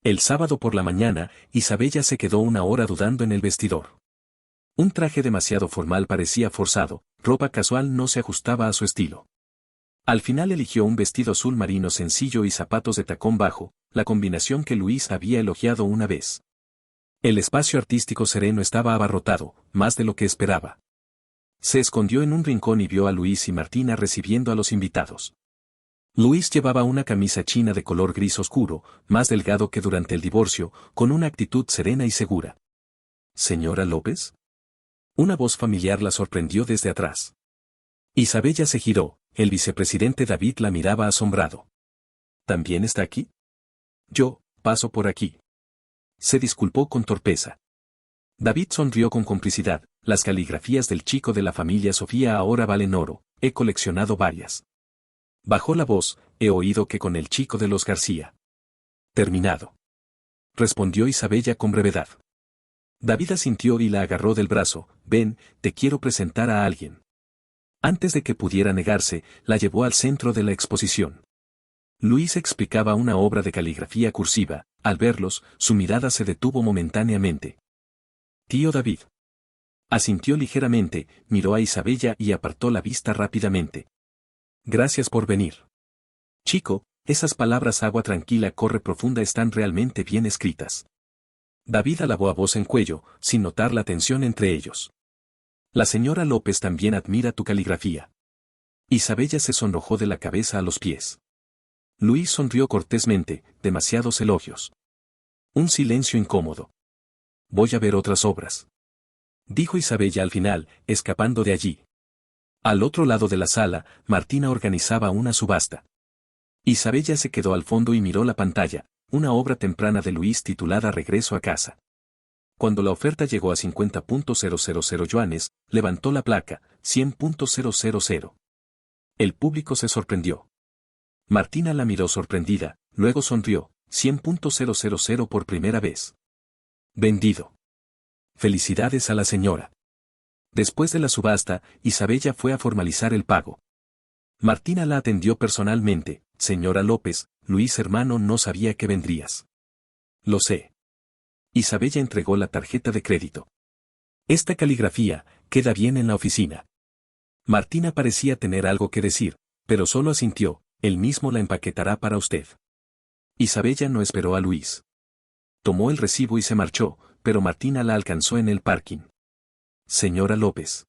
El sábado por la mañana, Isabella se quedó una hora dudando en el vestidor. Un traje demasiado formal parecía forzado, ropa casual no se ajustaba a su estilo. Al final eligió un vestido azul marino sencillo y zapatos de tacón bajo, la combinación que Luis había elogiado una vez. El espacio artístico Sereno estaba abarrotado, más de lo que esperaba. Se escondió en un rincón y vio a Luis y Martina recibiendo a los invitados. Luis llevaba una camisa china de color gris oscuro, más delgado que durante el divorcio, con una actitud serena y segura. ¿Señora López? Una voz familiar la sorprendió desde atrás. Isabella se giró, el vicepresidente David la miraba asombrado. ¿También está aquí? Yo, paso por aquí. Se disculpó con torpeza. David sonrió con complicidad, las caligrafías del chico de la familia Sofía ahora valen oro, he coleccionado varias. Bajó la voz, he oído que con el chico de los García. Terminado. Respondió Isabella con brevedad. David asintió y la agarró del brazo, ven, te quiero presentar a alguien. Antes de que pudiera negarse, la llevó al centro de la exposición. Luis explicaba una obra de caligrafía cursiva, al verlos, su mirada se detuvo momentáneamente. Tío David. Asintió ligeramente, miró a Isabella y apartó la vista rápidamente. Gracias por venir. Chico, esas palabras agua tranquila corre profunda están realmente bien escritas. David alabó a voz en cuello, sin notar la tensión entre ellos. La señora López también admira tu caligrafía. Isabella se sonrojó de la cabeza a los pies. Luis sonrió cortésmente, demasiados elogios. Un silencio incómodo. Voy a ver otras obras. Dijo Isabella al final, escapando de allí. Al otro lado de la sala, Martina organizaba una subasta. Isabella se quedó al fondo y miró la pantalla, una obra temprana de Luis titulada Regreso a casa. Cuando la oferta llegó a 50.000 yuanes, levantó la placa, 100.000. El público se sorprendió. Martina la miró sorprendida, luego sonrió, 100.000 por primera vez. Vendido. Felicidades a la señora. Después de la subasta, Isabella fue a formalizar el pago. Martina la atendió personalmente, señora López, Luis hermano no sabía que vendrías. Lo sé. Isabella entregó la tarjeta de crédito. Esta caligrafía, queda bien en la oficina. Martina parecía tener algo que decir, pero solo asintió, él mismo la empaquetará para usted. Isabella no esperó a Luis. Tomó el recibo y se marchó, pero Martina la alcanzó en el parking. Señora López.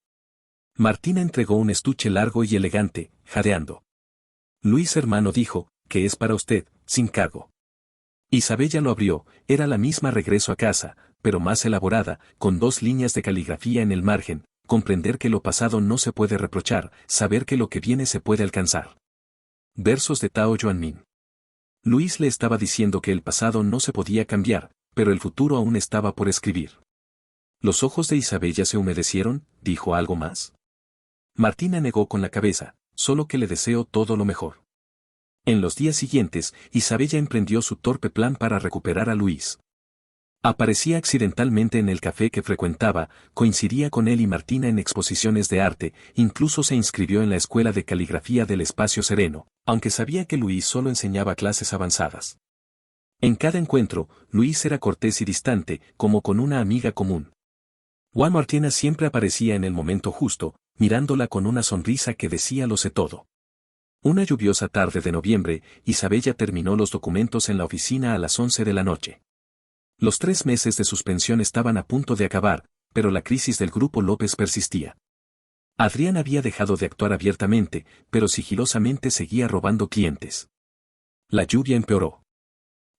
Martina entregó un estuche largo y elegante, jadeando. Luis hermano dijo, que es para usted, sin cargo. Isabella lo abrió, era la misma Regreso a casa, pero más elaborada, con 2 líneas de caligrafía en el margen, comprender que lo pasado no se puede reprochar, saber que lo que viene se puede alcanzar. Versos de Tao Yuanmin. Luis le estaba diciendo que el pasado no se podía cambiar, pero el futuro aún estaba por escribir. Los ojos de Isabella se humedecieron, ¿dijo algo más? Martina negó con la cabeza, solo que le deseo todo lo mejor. En los días siguientes, Isabella emprendió su torpe plan para recuperar a Luis. Aparecía accidentalmente en el café que frecuentaba, coincidía con él y Martina en exposiciones de arte, incluso se inscribió en la escuela de caligrafía del Espacio Sereno, aunque sabía que Luis solo enseñaba clases avanzadas. En cada encuentro, Luis era cortés y distante, como con una amiga común. Juan Martina siempre aparecía en el momento justo, mirándola con una sonrisa que decía lo sé todo. Una lluviosa tarde de noviembre, Isabella terminó los documentos en la oficina a las 11 de la noche. Los 3 meses de suspensión estaban a punto de acabar, pero la crisis del Grupo López persistía. Adrián había dejado de actuar abiertamente, pero sigilosamente seguía robando clientes. La lluvia empeoró.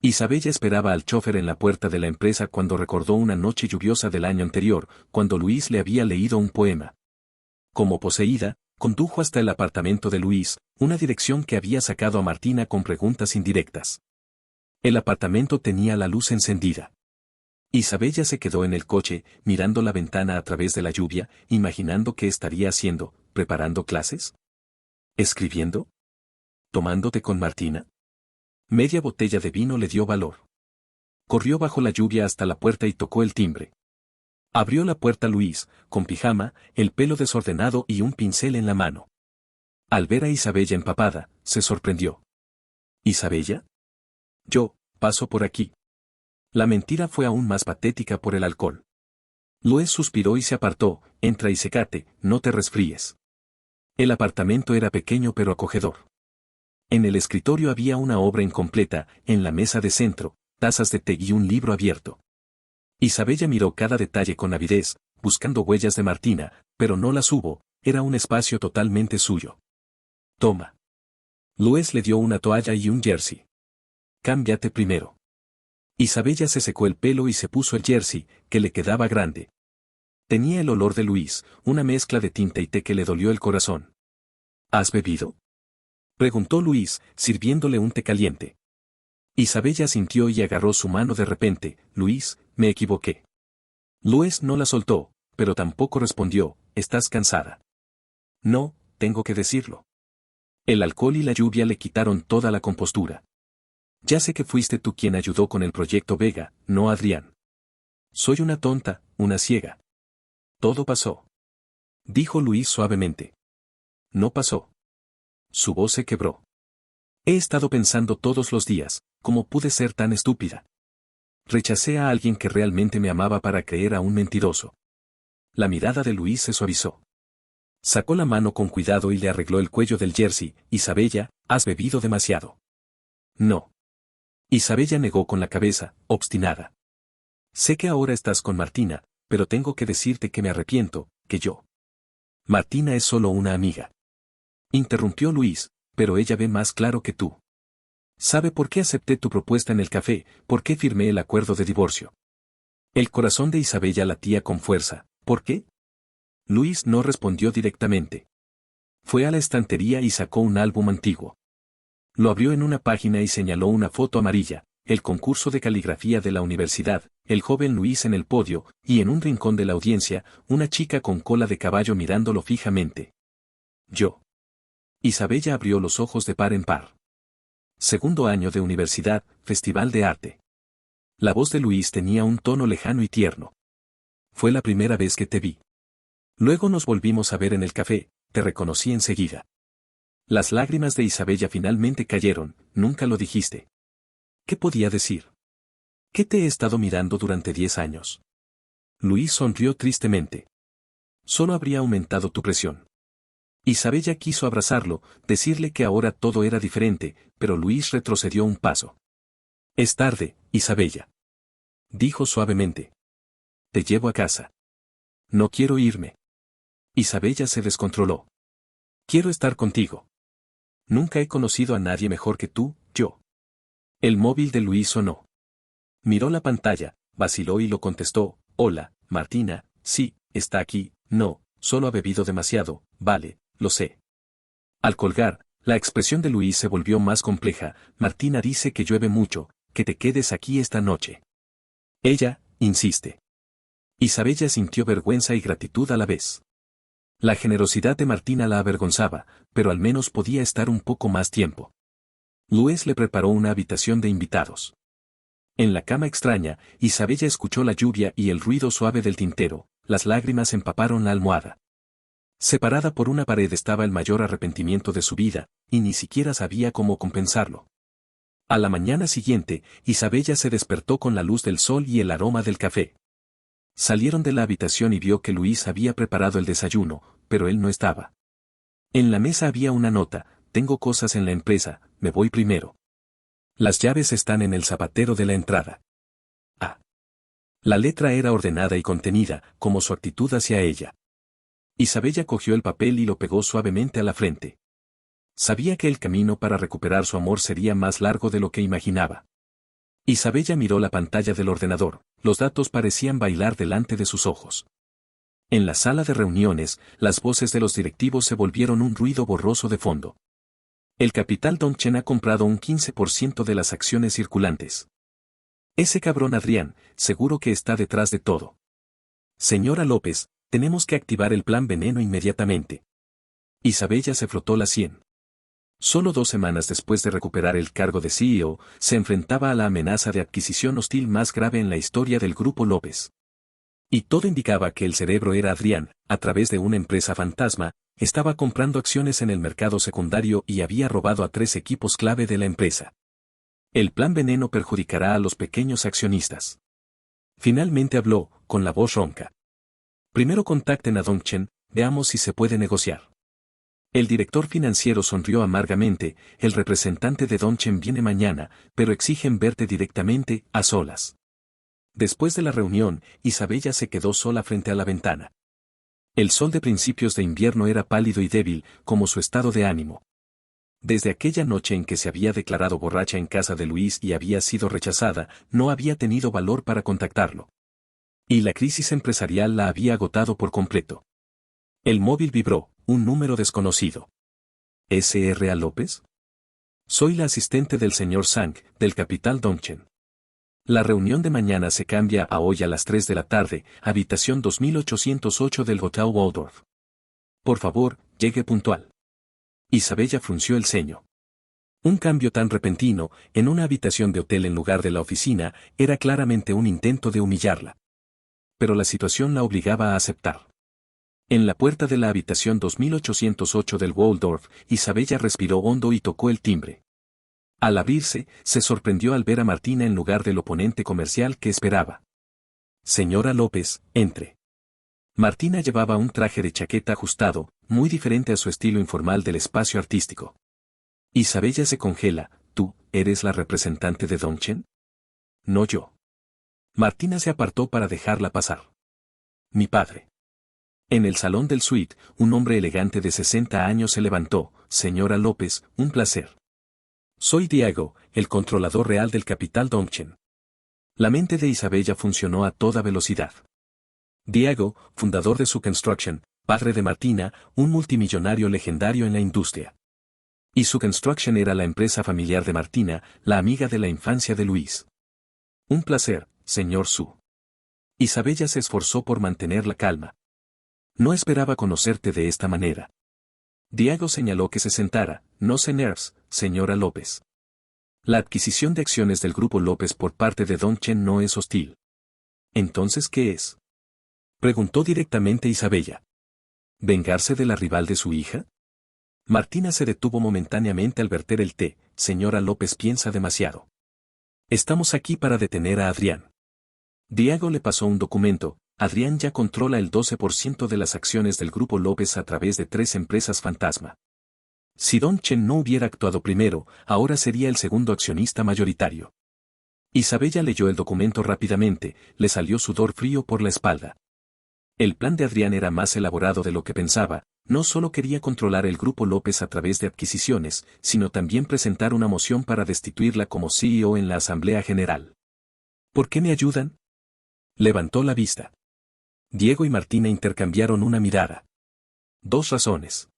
Isabella esperaba al chofer en la puerta de la empresa cuando recordó una noche lluviosa del año anterior, cuando Luis le había leído un poema. Como poseída, condujo hasta el apartamento de Luis, una dirección que había sacado a Martina con preguntas indirectas. El apartamento tenía la luz encendida. Isabella se quedó en el coche, mirando la ventana a través de la lluvia, imaginando qué estaría haciendo, preparando clases. ¿Escribiendo? ¿Tomándote con Martina? Media botella de vino le dio valor. Corrió bajo la lluvia hasta la puerta y tocó el timbre. Abrió la puerta Luis, con pijama, el pelo desordenado y un pincel en la mano. Al ver a Isabella empapada, se sorprendió. ¿Isabella? Yo, paso por aquí. La mentira fue aún más patética por el alcohol. Luis suspiró y se apartó, entra y sécate, no te resfríes. El apartamento era pequeño pero acogedor. En el escritorio había una obra incompleta, en la mesa de centro, tazas de té y un libro abierto. Isabella miró cada detalle con avidez, buscando huellas de Martina, pero no las hubo, era un espacio totalmente suyo. Toma. Luis le dio una toalla y un jersey. Cámbiate primero. Isabella se secó el pelo y se puso el jersey, que le quedaba grande. Tenía el olor de Luis, una mezcla de tinta y té que le dolió el corazón. ¿Has bebido? Preguntó Luis, sirviéndole un té caliente. Isabella sintió y agarró su mano de repente. Luis, me equivoqué. Luis no la soltó, pero tampoco respondió, ¿estás cansada? No, tengo que decirlo. El alcohol y la lluvia le quitaron toda la compostura. Ya sé que fuiste tú quien ayudó con el proyecto Vega, no Adrián. Soy una tonta, una ciega. Todo pasó. Dijo Luis suavemente. No pasó. Su voz se quebró. He estado pensando todos los días, ¿cómo pude ser tan estúpida? Rechacé a alguien que realmente me amaba para creer a un mentiroso. La mirada de Luis se suavizó. Sacó la mano con cuidado y le arregló el cuello del jersey. Isabella, has bebido demasiado. No. Isabella negó con la cabeza, obstinada. Sé que ahora estás con Martina, pero tengo que decirte que me arrepiento, que yo. Martina es solo una amiga. Interrumpió Luis, pero ella ve más claro que tú. Sabe por qué acepté tu propuesta en el café, por qué firmé el acuerdo de divorcio. El corazón de Isabella latía con fuerza. ¿Por qué? Luis no respondió directamente. Fue a la estantería y sacó un álbum antiguo. Lo abrió en una página y señaló una foto amarilla, el concurso de caligrafía de la universidad, el joven Luis en el podio, y en un rincón de la audiencia, una chica con cola de caballo mirándolo fijamente. Yo. Isabella abrió los ojos de par en par. Segundo año de universidad, Festival de Arte. La voz de Luis tenía un tono lejano y tierno. Fue la primera vez que te vi. Luego nos volvimos a ver en el café, te reconocí enseguida. Las lágrimas de Isabella finalmente cayeron, nunca lo dijiste. ¿Qué podía decir? ¿Qué te he estado mirando durante 10 años? Luis sonrió tristemente. Solo habría aumentado tu presión. Isabella quiso abrazarlo, decirle que ahora todo era diferente, pero Luis retrocedió un paso. Es tarde, Isabella. Dijo suavemente. Te llevo a casa. No quiero irme. Isabella se descontroló. Quiero estar contigo. Nunca he conocido a nadie mejor que tú, yo. El móvil de Luis sonó. Miró la pantalla, vaciló y lo contestó. Hola, Martina, sí, está aquí, no, solo ha bebido demasiado, vale, lo sé. Al colgar, la expresión de Luis se volvió más compleja. Martina dice que llueve mucho, que te quedes aquí esta noche. Ella, insiste. Isabella sintió vergüenza y gratitud a la vez. La generosidad de Martina la avergonzaba, pero al menos podía estar un poco más tiempo. Luis le preparó una habitación de invitados. En la cama extraña, Isabella escuchó la lluvia y el ruido suave del tintero, las lágrimas empaparon la almohada. Separada por una pared estaba el mayor arrepentimiento de su vida, y ni siquiera sabía cómo compensarlo. A la mañana siguiente, Isabella se despertó con la luz del sol y el aroma del café. Salieron de la habitación y vio que Luis había preparado el desayuno, pero él no estaba. En la mesa había una nota: tengo cosas en la empresa, me voy primero. Las llaves están en el zapatero de la entrada. Ah. La letra era ordenada y contenida, como su actitud hacia ella. Isabella cogió el papel y lo pegó suavemente a la frente. Sabía que el camino para recuperar su amor sería más largo de lo que imaginaba. Isabella miró la pantalla del ordenador, los datos parecían bailar delante de sus ojos. En la sala de reuniones, las voces de los directivos se volvieron un ruido borroso de fondo. El capital Dongchen ha comprado un 15% de las acciones circulantes. Ese cabrón Adrián, seguro que está detrás de todo. Señora López, tenemos que activar el plan veneno inmediatamente. Isabella se frotó la sien. Solo 2 semanas después de recuperar el cargo de CEO, se enfrentaba a la amenaza de adquisición hostil más grave en la historia del Grupo López. Y todo indicaba que el cerebro era Adrián, a través de una empresa fantasma, estaba comprando acciones en el mercado secundario y había robado a 3 equipos clave de la empresa. El plan veneno perjudicará a los pequeños accionistas. Finalmente habló, con la voz ronca. Primero contacten a Dongchen, veamos si se puede negociar. El director financiero sonrió amargamente: el representante de Dongchen viene mañana, pero exigen verte directamente, a solas. Después de la reunión, Isabella se quedó sola frente a la ventana. El sol de principios de invierno era pálido y débil, como su estado de ánimo. Desde aquella noche en que se había declarado borracha en casa de Luis y había sido rechazada, no había tenido valor para contactarlo. Y la crisis empresarial la había agotado por completo. El móvil vibró, un número desconocido. ¿S.R.A. López? Soy la asistente del señor Sang, del capital Dongchen. La reunión de mañana se cambia a hoy a las 3 de la tarde, habitación 2808 del Hotel Waldorf. Por favor, llegue puntual. Isabella frunció el ceño. Un cambio tan repentino, en una habitación de hotel en lugar de la oficina, era claramente un intento de humillarla. Pero la situación la obligaba a aceptar. En la puerta de la habitación 2808 del Waldorf, Isabella respiró hondo y tocó el timbre. Al abrirse, se sorprendió al ver a Martina en lugar del oponente comercial que esperaba. Señora López, entre. Martina llevaba un traje de chaqueta ajustado, muy diferente a su estilo informal del espacio artístico. Isabella se congela: ¿tú, eres la representante de Dongchen? No yo. Martina se apartó para dejarla pasar. Mi padre. En el salón del suite, un hombre elegante de 60 años se levantó: señora López, un placer. Soy Diego, el controlador real del capital Dongchen. La mente de Isabella funcionó a toda velocidad. Diego, fundador de Su Construction, padre de Martina, un multimillonario legendario en la industria. Y Su Construction era la empresa familiar de Martina, la amiga de la infancia de Luis. Un placer, señor Su. Isabella se esforzó por mantener la calma. No esperaba conocerte de esta manera. Diego señaló que se sentara: no se nerves, señora López. La adquisición de acciones del Grupo López por parte de Dongchen no es hostil. ¿Entonces qué es? Preguntó directamente Isabella. ¿Vengarse de la rival de su hija? Martina se detuvo momentáneamente al verter el té: señora López piensa demasiado. Estamos aquí para detener a Adrián. Diego le pasó un documento: Adrián ya controla el 12% de las acciones del Grupo López a través de 3 empresas fantasma. Si Dongchen no hubiera actuado primero, ahora sería el segundo accionista mayoritario. Isabella leyó el documento rápidamente, le salió sudor frío por la espalda. El plan de Adrián era más elaborado de lo que pensaba: no solo quería controlar el Grupo López a través de adquisiciones, sino también presentar una moción para destituirla como CEO en la Asamblea General. ¿Por qué me ayudan? Levantó la vista. Diego y Martina intercambiaron una mirada. 2 razones.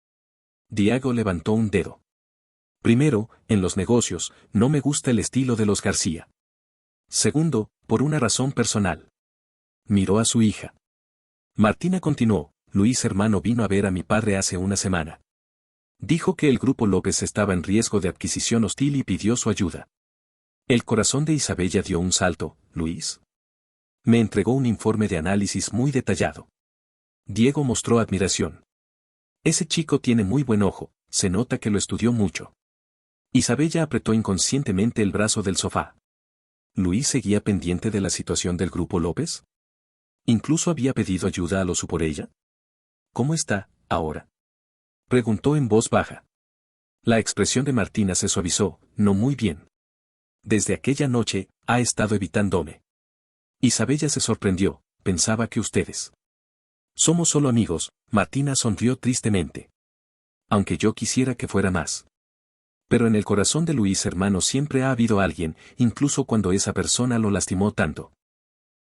Diego levantó un dedo. Primero, en los negocios, no me gusta el estilo de los García. Segundo, por una razón personal. Miró a su hija. Martina continuó: Luis hermano vino a ver a mi padre hace una semana. Dijo que el Grupo López estaba en riesgo de adquisición hostil y pidió su ayuda. El corazón de Isabella dio un salto. ¿Luis? Me entregó un informe de análisis muy detallado. Diego mostró admiración. Ese chico tiene muy buen ojo, se nota que lo estudió mucho. Isabella apretó inconscientemente el brazo del sofá. ¿Luis seguía pendiente de la situación del Grupo López? ¿Incluso había pedido ayuda a lo su por ella? ¿Cómo está, ahora? Preguntó en voz baja. La expresión de Martina se suavizó, no muy bien. Desde aquella noche, ha estado evitándome. Isabella se sorprendió, pensaba que ustedes. Somos solo amigos, Martina sonrió tristemente. Aunque yo quisiera que fuera más. Pero en el corazón de Luis hermano siempre ha habido alguien, incluso cuando esa persona lo lastimó tanto.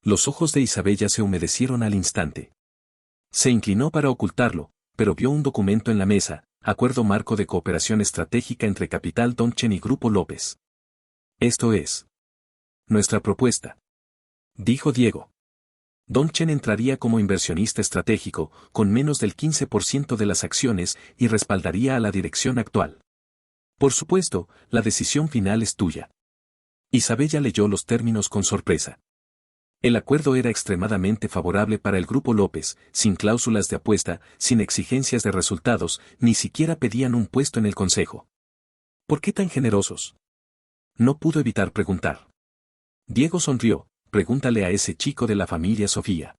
Los ojos de Isabella se humedecieron al instante. Se inclinó para ocultarlo, pero vio un documento en la mesa, Acuerdo Marco de Cooperación Estratégica entre Capital Donchen y Grupo López. Esto es nuestra propuesta, dijo Diego. Donchen entraría como inversionista estratégico, con menos del 15% de las acciones y respaldaría a la dirección actual. Por supuesto, la decisión final es tuya. Isabella leyó los términos con sorpresa. El acuerdo era extremadamente favorable para el Grupo López, sin cláusulas de apuesta, sin exigencias de resultados, ni siquiera pedían un puesto en el consejo. ¿Por qué tan generosos? No pudo evitar preguntar. Diego sonrió. Pregúntale a ese chico de la familia Sofía.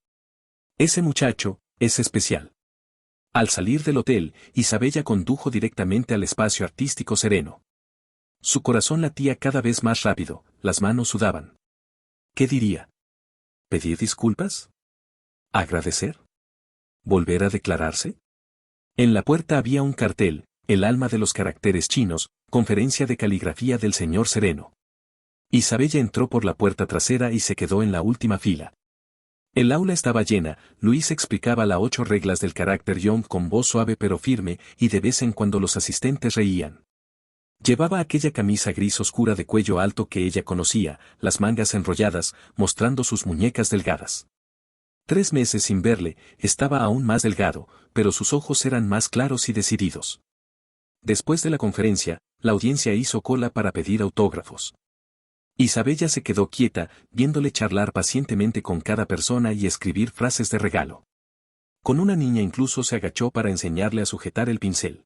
Ese muchacho, es especial. Al salir del hotel, Isabella condujo directamente al espacio artístico Sereno. Su corazón latía cada vez más rápido, las manos sudaban. ¿Qué diría? ¿Pedir disculpas? ¿Agradecer? ¿Volver a declararse? En la puerta había un cartel, el alma de los caracteres chinos, conferencia de caligrafía del señor Sereno. Isabella entró por la puerta trasera y se quedó en la última fila. El aula estaba llena, Luis explicaba las 8 reglas del carácter Young con voz suave pero firme, y de vez en cuando los asistentes reían. Llevaba aquella camisa gris oscura de cuello alto que ella conocía, las mangas enrolladas, mostrando sus muñecas delgadas. 3 meses sin verle, estaba aún más delgado, pero sus ojos eran más claros y decididos. Después de la conferencia, la audiencia hizo cola para pedir autógrafos. Isabella se quedó quieta, viéndole charlar pacientemente con cada persona y escribir frases de regalo. Con una niña incluso se agachó para enseñarle a sujetar el pincel.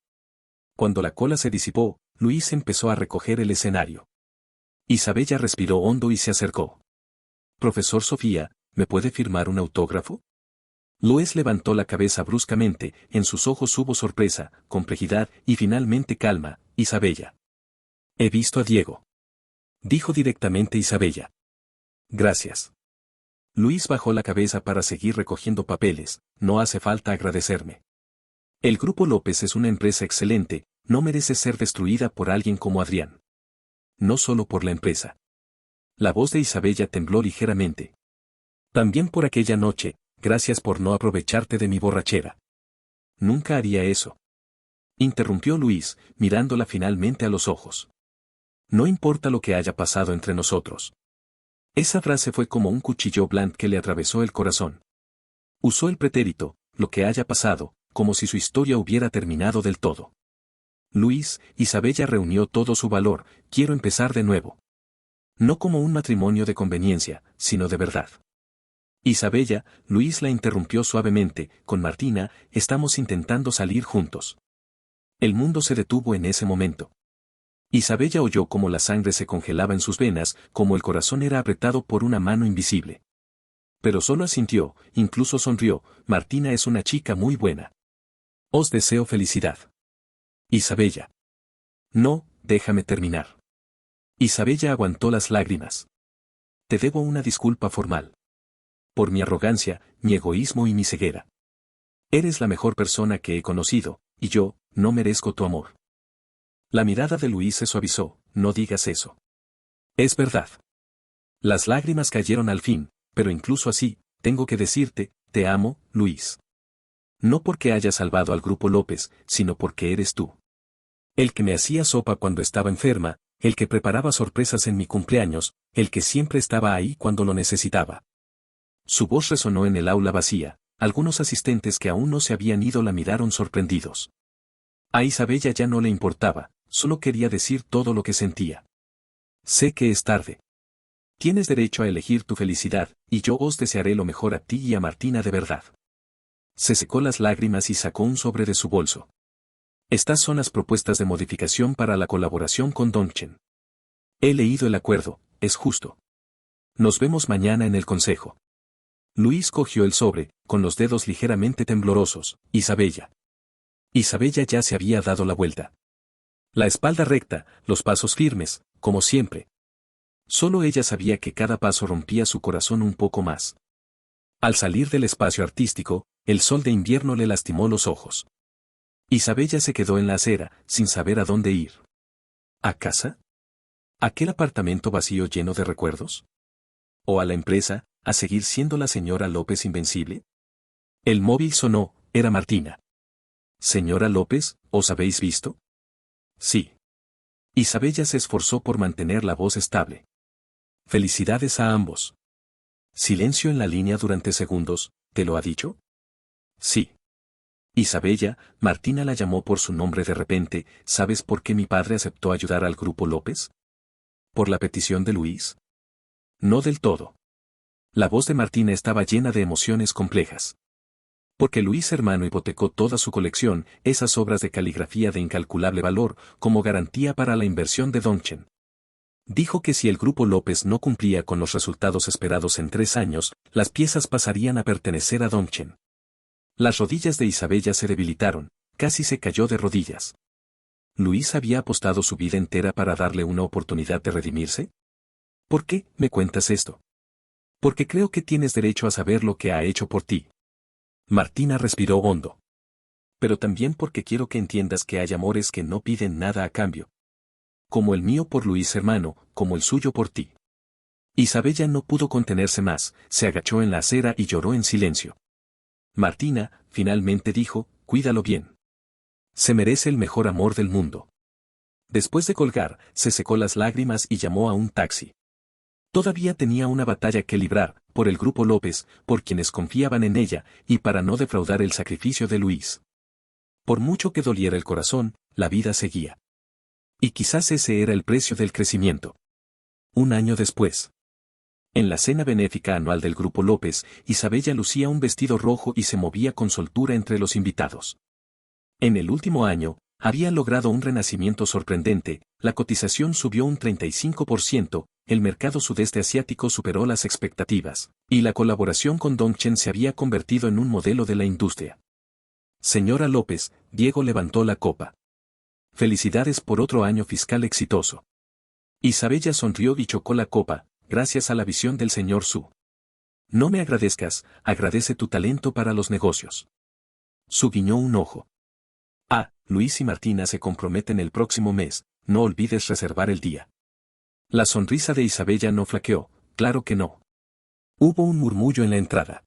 Cuando la cola se disipó, Luis empezó a recoger el escenario. Isabella respiró hondo y se acercó. «Profesor Sofía, ¿me puede firmar un autógrafo?» Luis levantó la cabeza bruscamente, en sus ojos hubo sorpresa, complejidad y finalmente calma. «Isabella. He visto a Diego», dijo directamente Isabella. «Gracias». Luis bajó la cabeza para seguir recogiendo papeles. «No hace falta agradecerme. El Grupo López es una empresa excelente, no merece ser destruida por alguien como Adrián. No solo por la empresa». La voz de Isabella tembló ligeramente. «También por aquella noche, gracias por no aprovecharte de mi borrachera». «Nunca haría eso», interrumpió Luis, mirándola finalmente a los ojos. «No importa lo que haya pasado entre nosotros». Esa frase fue como un cuchillo blanco que le atravesó el corazón. Usó el pretérito, lo que haya pasado, como si su historia hubiera terminado del todo. Luis, Isabella reunió todo su valor. «Quiero empezar de nuevo. No como un matrimonio de conveniencia, sino de verdad». «Isabella», Luis la interrumpió suavemente, «con Martina, estamos intentando salir juntos». El mundo se detuvo en ese momento. Isabella oyó cómo la sangre se congelaba en sus venas, como el corazón era apretado por una mano invisible. Pero solo asintió, incluso sonrió. «Martina es una chica muy buena. Os deseo felicidad». «Isabella». «No, déjame terminar». Isabella aguantó las lágrimas. «Te debo una disculpa formal. Por mi arrogancia, mi egoísmo y mi ceguera. Eres la mejor persona que he conocido, y yo, no merezco tu amor». La mirada de Luis se suavizó. «No digas eso. Es verdad». Las lágrimas cayeron al fin, «pero incluso así, tengo que decirte, te amo, Luis. No porque hayas salvado al Grupo López, sino porque eres tú. El que me hacía sopa cuando estaba enferma, el que preparaba sorpresas en mi cumpleaños, el que siempre estaba ahí cuando lo necesitaba». Su voz resonó en el aula vacía. Algunos asistentes que aún no se habían ido la miraron sorprendidos. A Isabella ya no le importaba, solo quería decir todo lo que sentía. Sé que es tarde. Tienes derecho a elegir tu felicidad, y yo os desearé lo mejor a ti y a Martina de verdad. Se secó las lágrimas y sacó un sobre de su bolso. Estas son las propuestas de modificación para la colaboración con Dongchen. He leído el acuerdo, es justo. Nos vemos mañana en el consejo. Luis cogió el sobre, con los dedos ligeramente temblorosos. Isabella. Isabella ya se había dado la vuelta. La espalda recta, los pasos firmes, como siempre. Solo ella sabía que cada paso rompía su corazón un poco más. Al salir del espacio artístico, el sol de invierno le lastimó los ojos. Isabella se quedó en la acera, sin saber a dónde ir. ¿A casa? ¿Aquel apartamento vacío lleno de recuerdos? ¿O a la empresa, a seguir siendo la señora López invencible? El móvil sonó, era Martina. Señora López, ¿os habéis visto? Sí. Isabella se esforzó por mantener la voz estable. Felicidades a ambos. Silencio en la línea durante segundos, ¿te lo ha dicho? Sí. Isabella, Martina la llamó por su nombre de repente, ¿sabes por qué mi padre aceptó ayudar al grupo López? ¿Por la petición de Luis? No del todo. La voz de Martina estaba llena de emociones complejas. Porque Luis hermano hipotecó toda su colección, esas obras de caligrafía de incalculable valor, como garantía para la inversión de Dongchen. Dijo que si el grupo López no cumplía con los resultados esperados en 3 años, las piezas pasarían a pertenecer a Dongchen. Las rodillas de Isabella se debilitaron, casi se cayó de rodillas. ¿Luis había apostado su vida entera para darle una oportunidad de redimirse? ¿Por qué me cuentas esto? Porque creo que tienes derecho a saber lo que ha hecho por ti. Martina respiró hondo. Pero también porque quiero que entiendas que hay amores que no piden nada a cambio. Como el mío por Luis hermano, como el suyo por ti. Isabella no pudo contenerse más, se agachó en la acera y lloró en silencio. Martina, finalmente dijo, cuídalo bien. Se merece el mejor amor del mundo. Después de colgar, se secó las lágrimas y llamó a un taxi. Todavía tenía una batalla que librar, por el grupo López, por quienes confiaban en ella, y para no defraudar el sacrificio de Luis. Por mucho que doliera el corazón, la vida seguía. Y quizás ese era el precio del crecimiento. Un año después. En la cena benéfica anual del grupo López, Isabella lucía un vestido rojo y se movía con soltura entre los invitados. En el último año, había logrado un renacimiento sorprendente, la cotización subió un 35%, el mercado sudeste asiático superó las expectativas, y la colaboración con Dongchen se había convertido en un modelo de la industria. Señora López, Diego levantó la copa. Felicidades por otro año fiscal exitoso. Isabella sonrió y chocó la copa, gracias a la visión del señor Su. No me agradezcas, agradece tu talento para los negocios. Su guiñó un ojo. Ah, Luis y Martina se comprometen el próximo mes, no olvides reservar el día. La sonrisa de Isabella no flaqueó, claro que no. Hubo un murmullo en la entrada.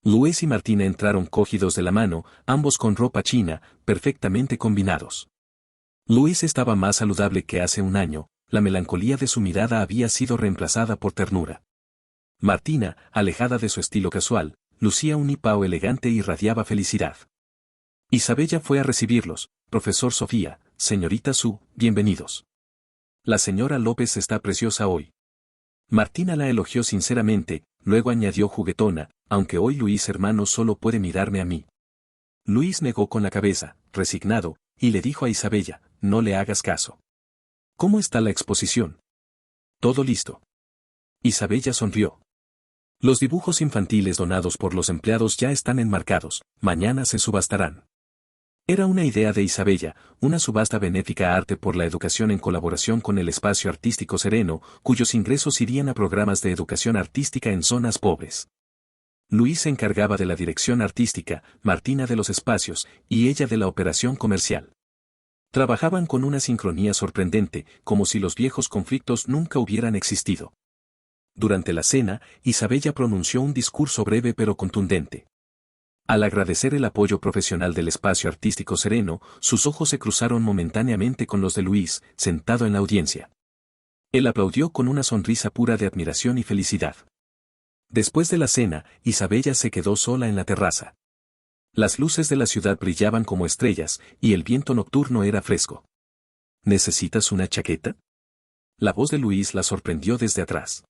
Luis y Martina entraron cogidos de la mano, ambos con ropa china, perfectamente combinados. Luis estaba más saludable que hace un año, la melancolía de su mirada había sido reemplazada por ternura. Martina, alejada de su estilo casual, lucía un hipao elegante y radiaba felicidad. Isabella fue a recibirlos, profesor Sofía, señorita Su, bienvenidos. La señora López está preciosa hoy. Martina la elogió sinceramente, luego añadió juguetona, aunque hoy Luis hermano solo puede mirarme a mí. Luis negó con la cabeza, resignado, y le dijo a Isabella, no le hagas caso. ¿Cómo está la exposición? Todo listo. Isabella sonrió. Los dibujos infantiles donados por los empleados ya están enmarcados, mañana se subastarán. Era una idea de Isabella, una subasta benéfica a arte por la educación en colaboración con el Espacio Artístico Sereno, cuyos ingresos irían a programas de educación artística en zonas pobres. Luis se encargaba de la dirección artística, Martina de los espacios, y ella de la operación comercial. Trabajaban con una sincronía sorprendente, como si los viejos conflictos nunca hubieran existido. Durante la cena, Isabella pronunció un discurso breve pero contundente. Al agradecer el apoyo profesional del Espacio Artístico Sereno, sus ojos se cruzaron momentáneamente con los de Luis, sentado en la audiencia. Él aplaudió con una sonrisa pura de admiración y felicidad. Después de la cena, Isabella se quedó sola en la terraza. Las luces de la ciudad brillaban como estrellas, y el viento nocturno era fresco. ¿Necesitas una chaqueta? La voz de Luis la sorprendió desde atrás.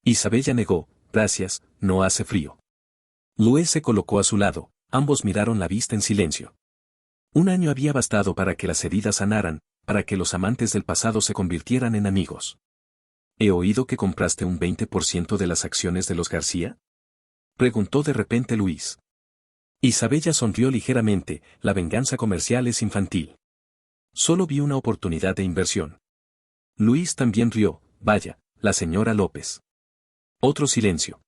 Isabella negó, gracias, no hace frío. Luis se colocó a su lado, ambos miraron la vista en silencio. Un año había bastado para que las heridas sanaran, para que los amantes del pasado se convirtieran en amigos. ¿He oído que compraste un 20% de las acciones de los García? Preguntó de repente Luis. Isabella sonrió ligeramente, la venganza comercial es infantil. Solo vi una oportunidad de inversión. Luis también rió, vaya, la señora López. Otro silencio.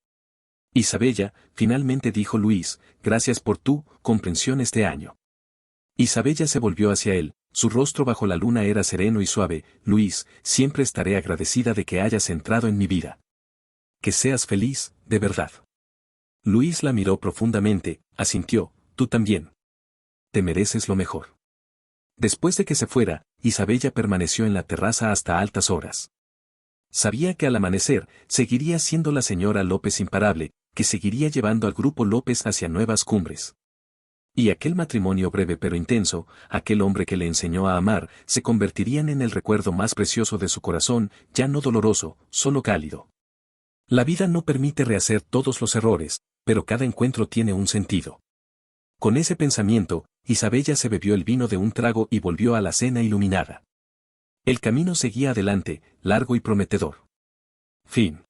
Isabella, finalmente dijo Luis, gracias por tu comprensión este año. Isabella se volvió hacia él, su rostro bajo la luna era sereno y suave, Luis, siempre estaré agradecida de que hayas entrado en mi vida. Que seas feliz, de verdad. Luis la miró profundamente, asintió, tú también. Te mereces lo mejor. Después de que se fuera, Isabella permaneció en la terraza hasta altas horas. Sabía que al amanecer, seguiría siendo la señora López imparable, que seguiría llevando al grupo López hacia nuevas cumbres. Y aquel matrimonio breve pero intenso, aquel hombre que le enseñó a amar, se convertirían en el recuerdo más precioso de su corazón, ya no doloroso, solo cálido. La vida no permite rehacer todos los errores, pero cada encuentro tiene un sentido. Con ese pensamiento, Isabella se bebió el vino de un trago y volvió a la cena iluminada. El camino seguía adelante, largo y prometedor. Fin.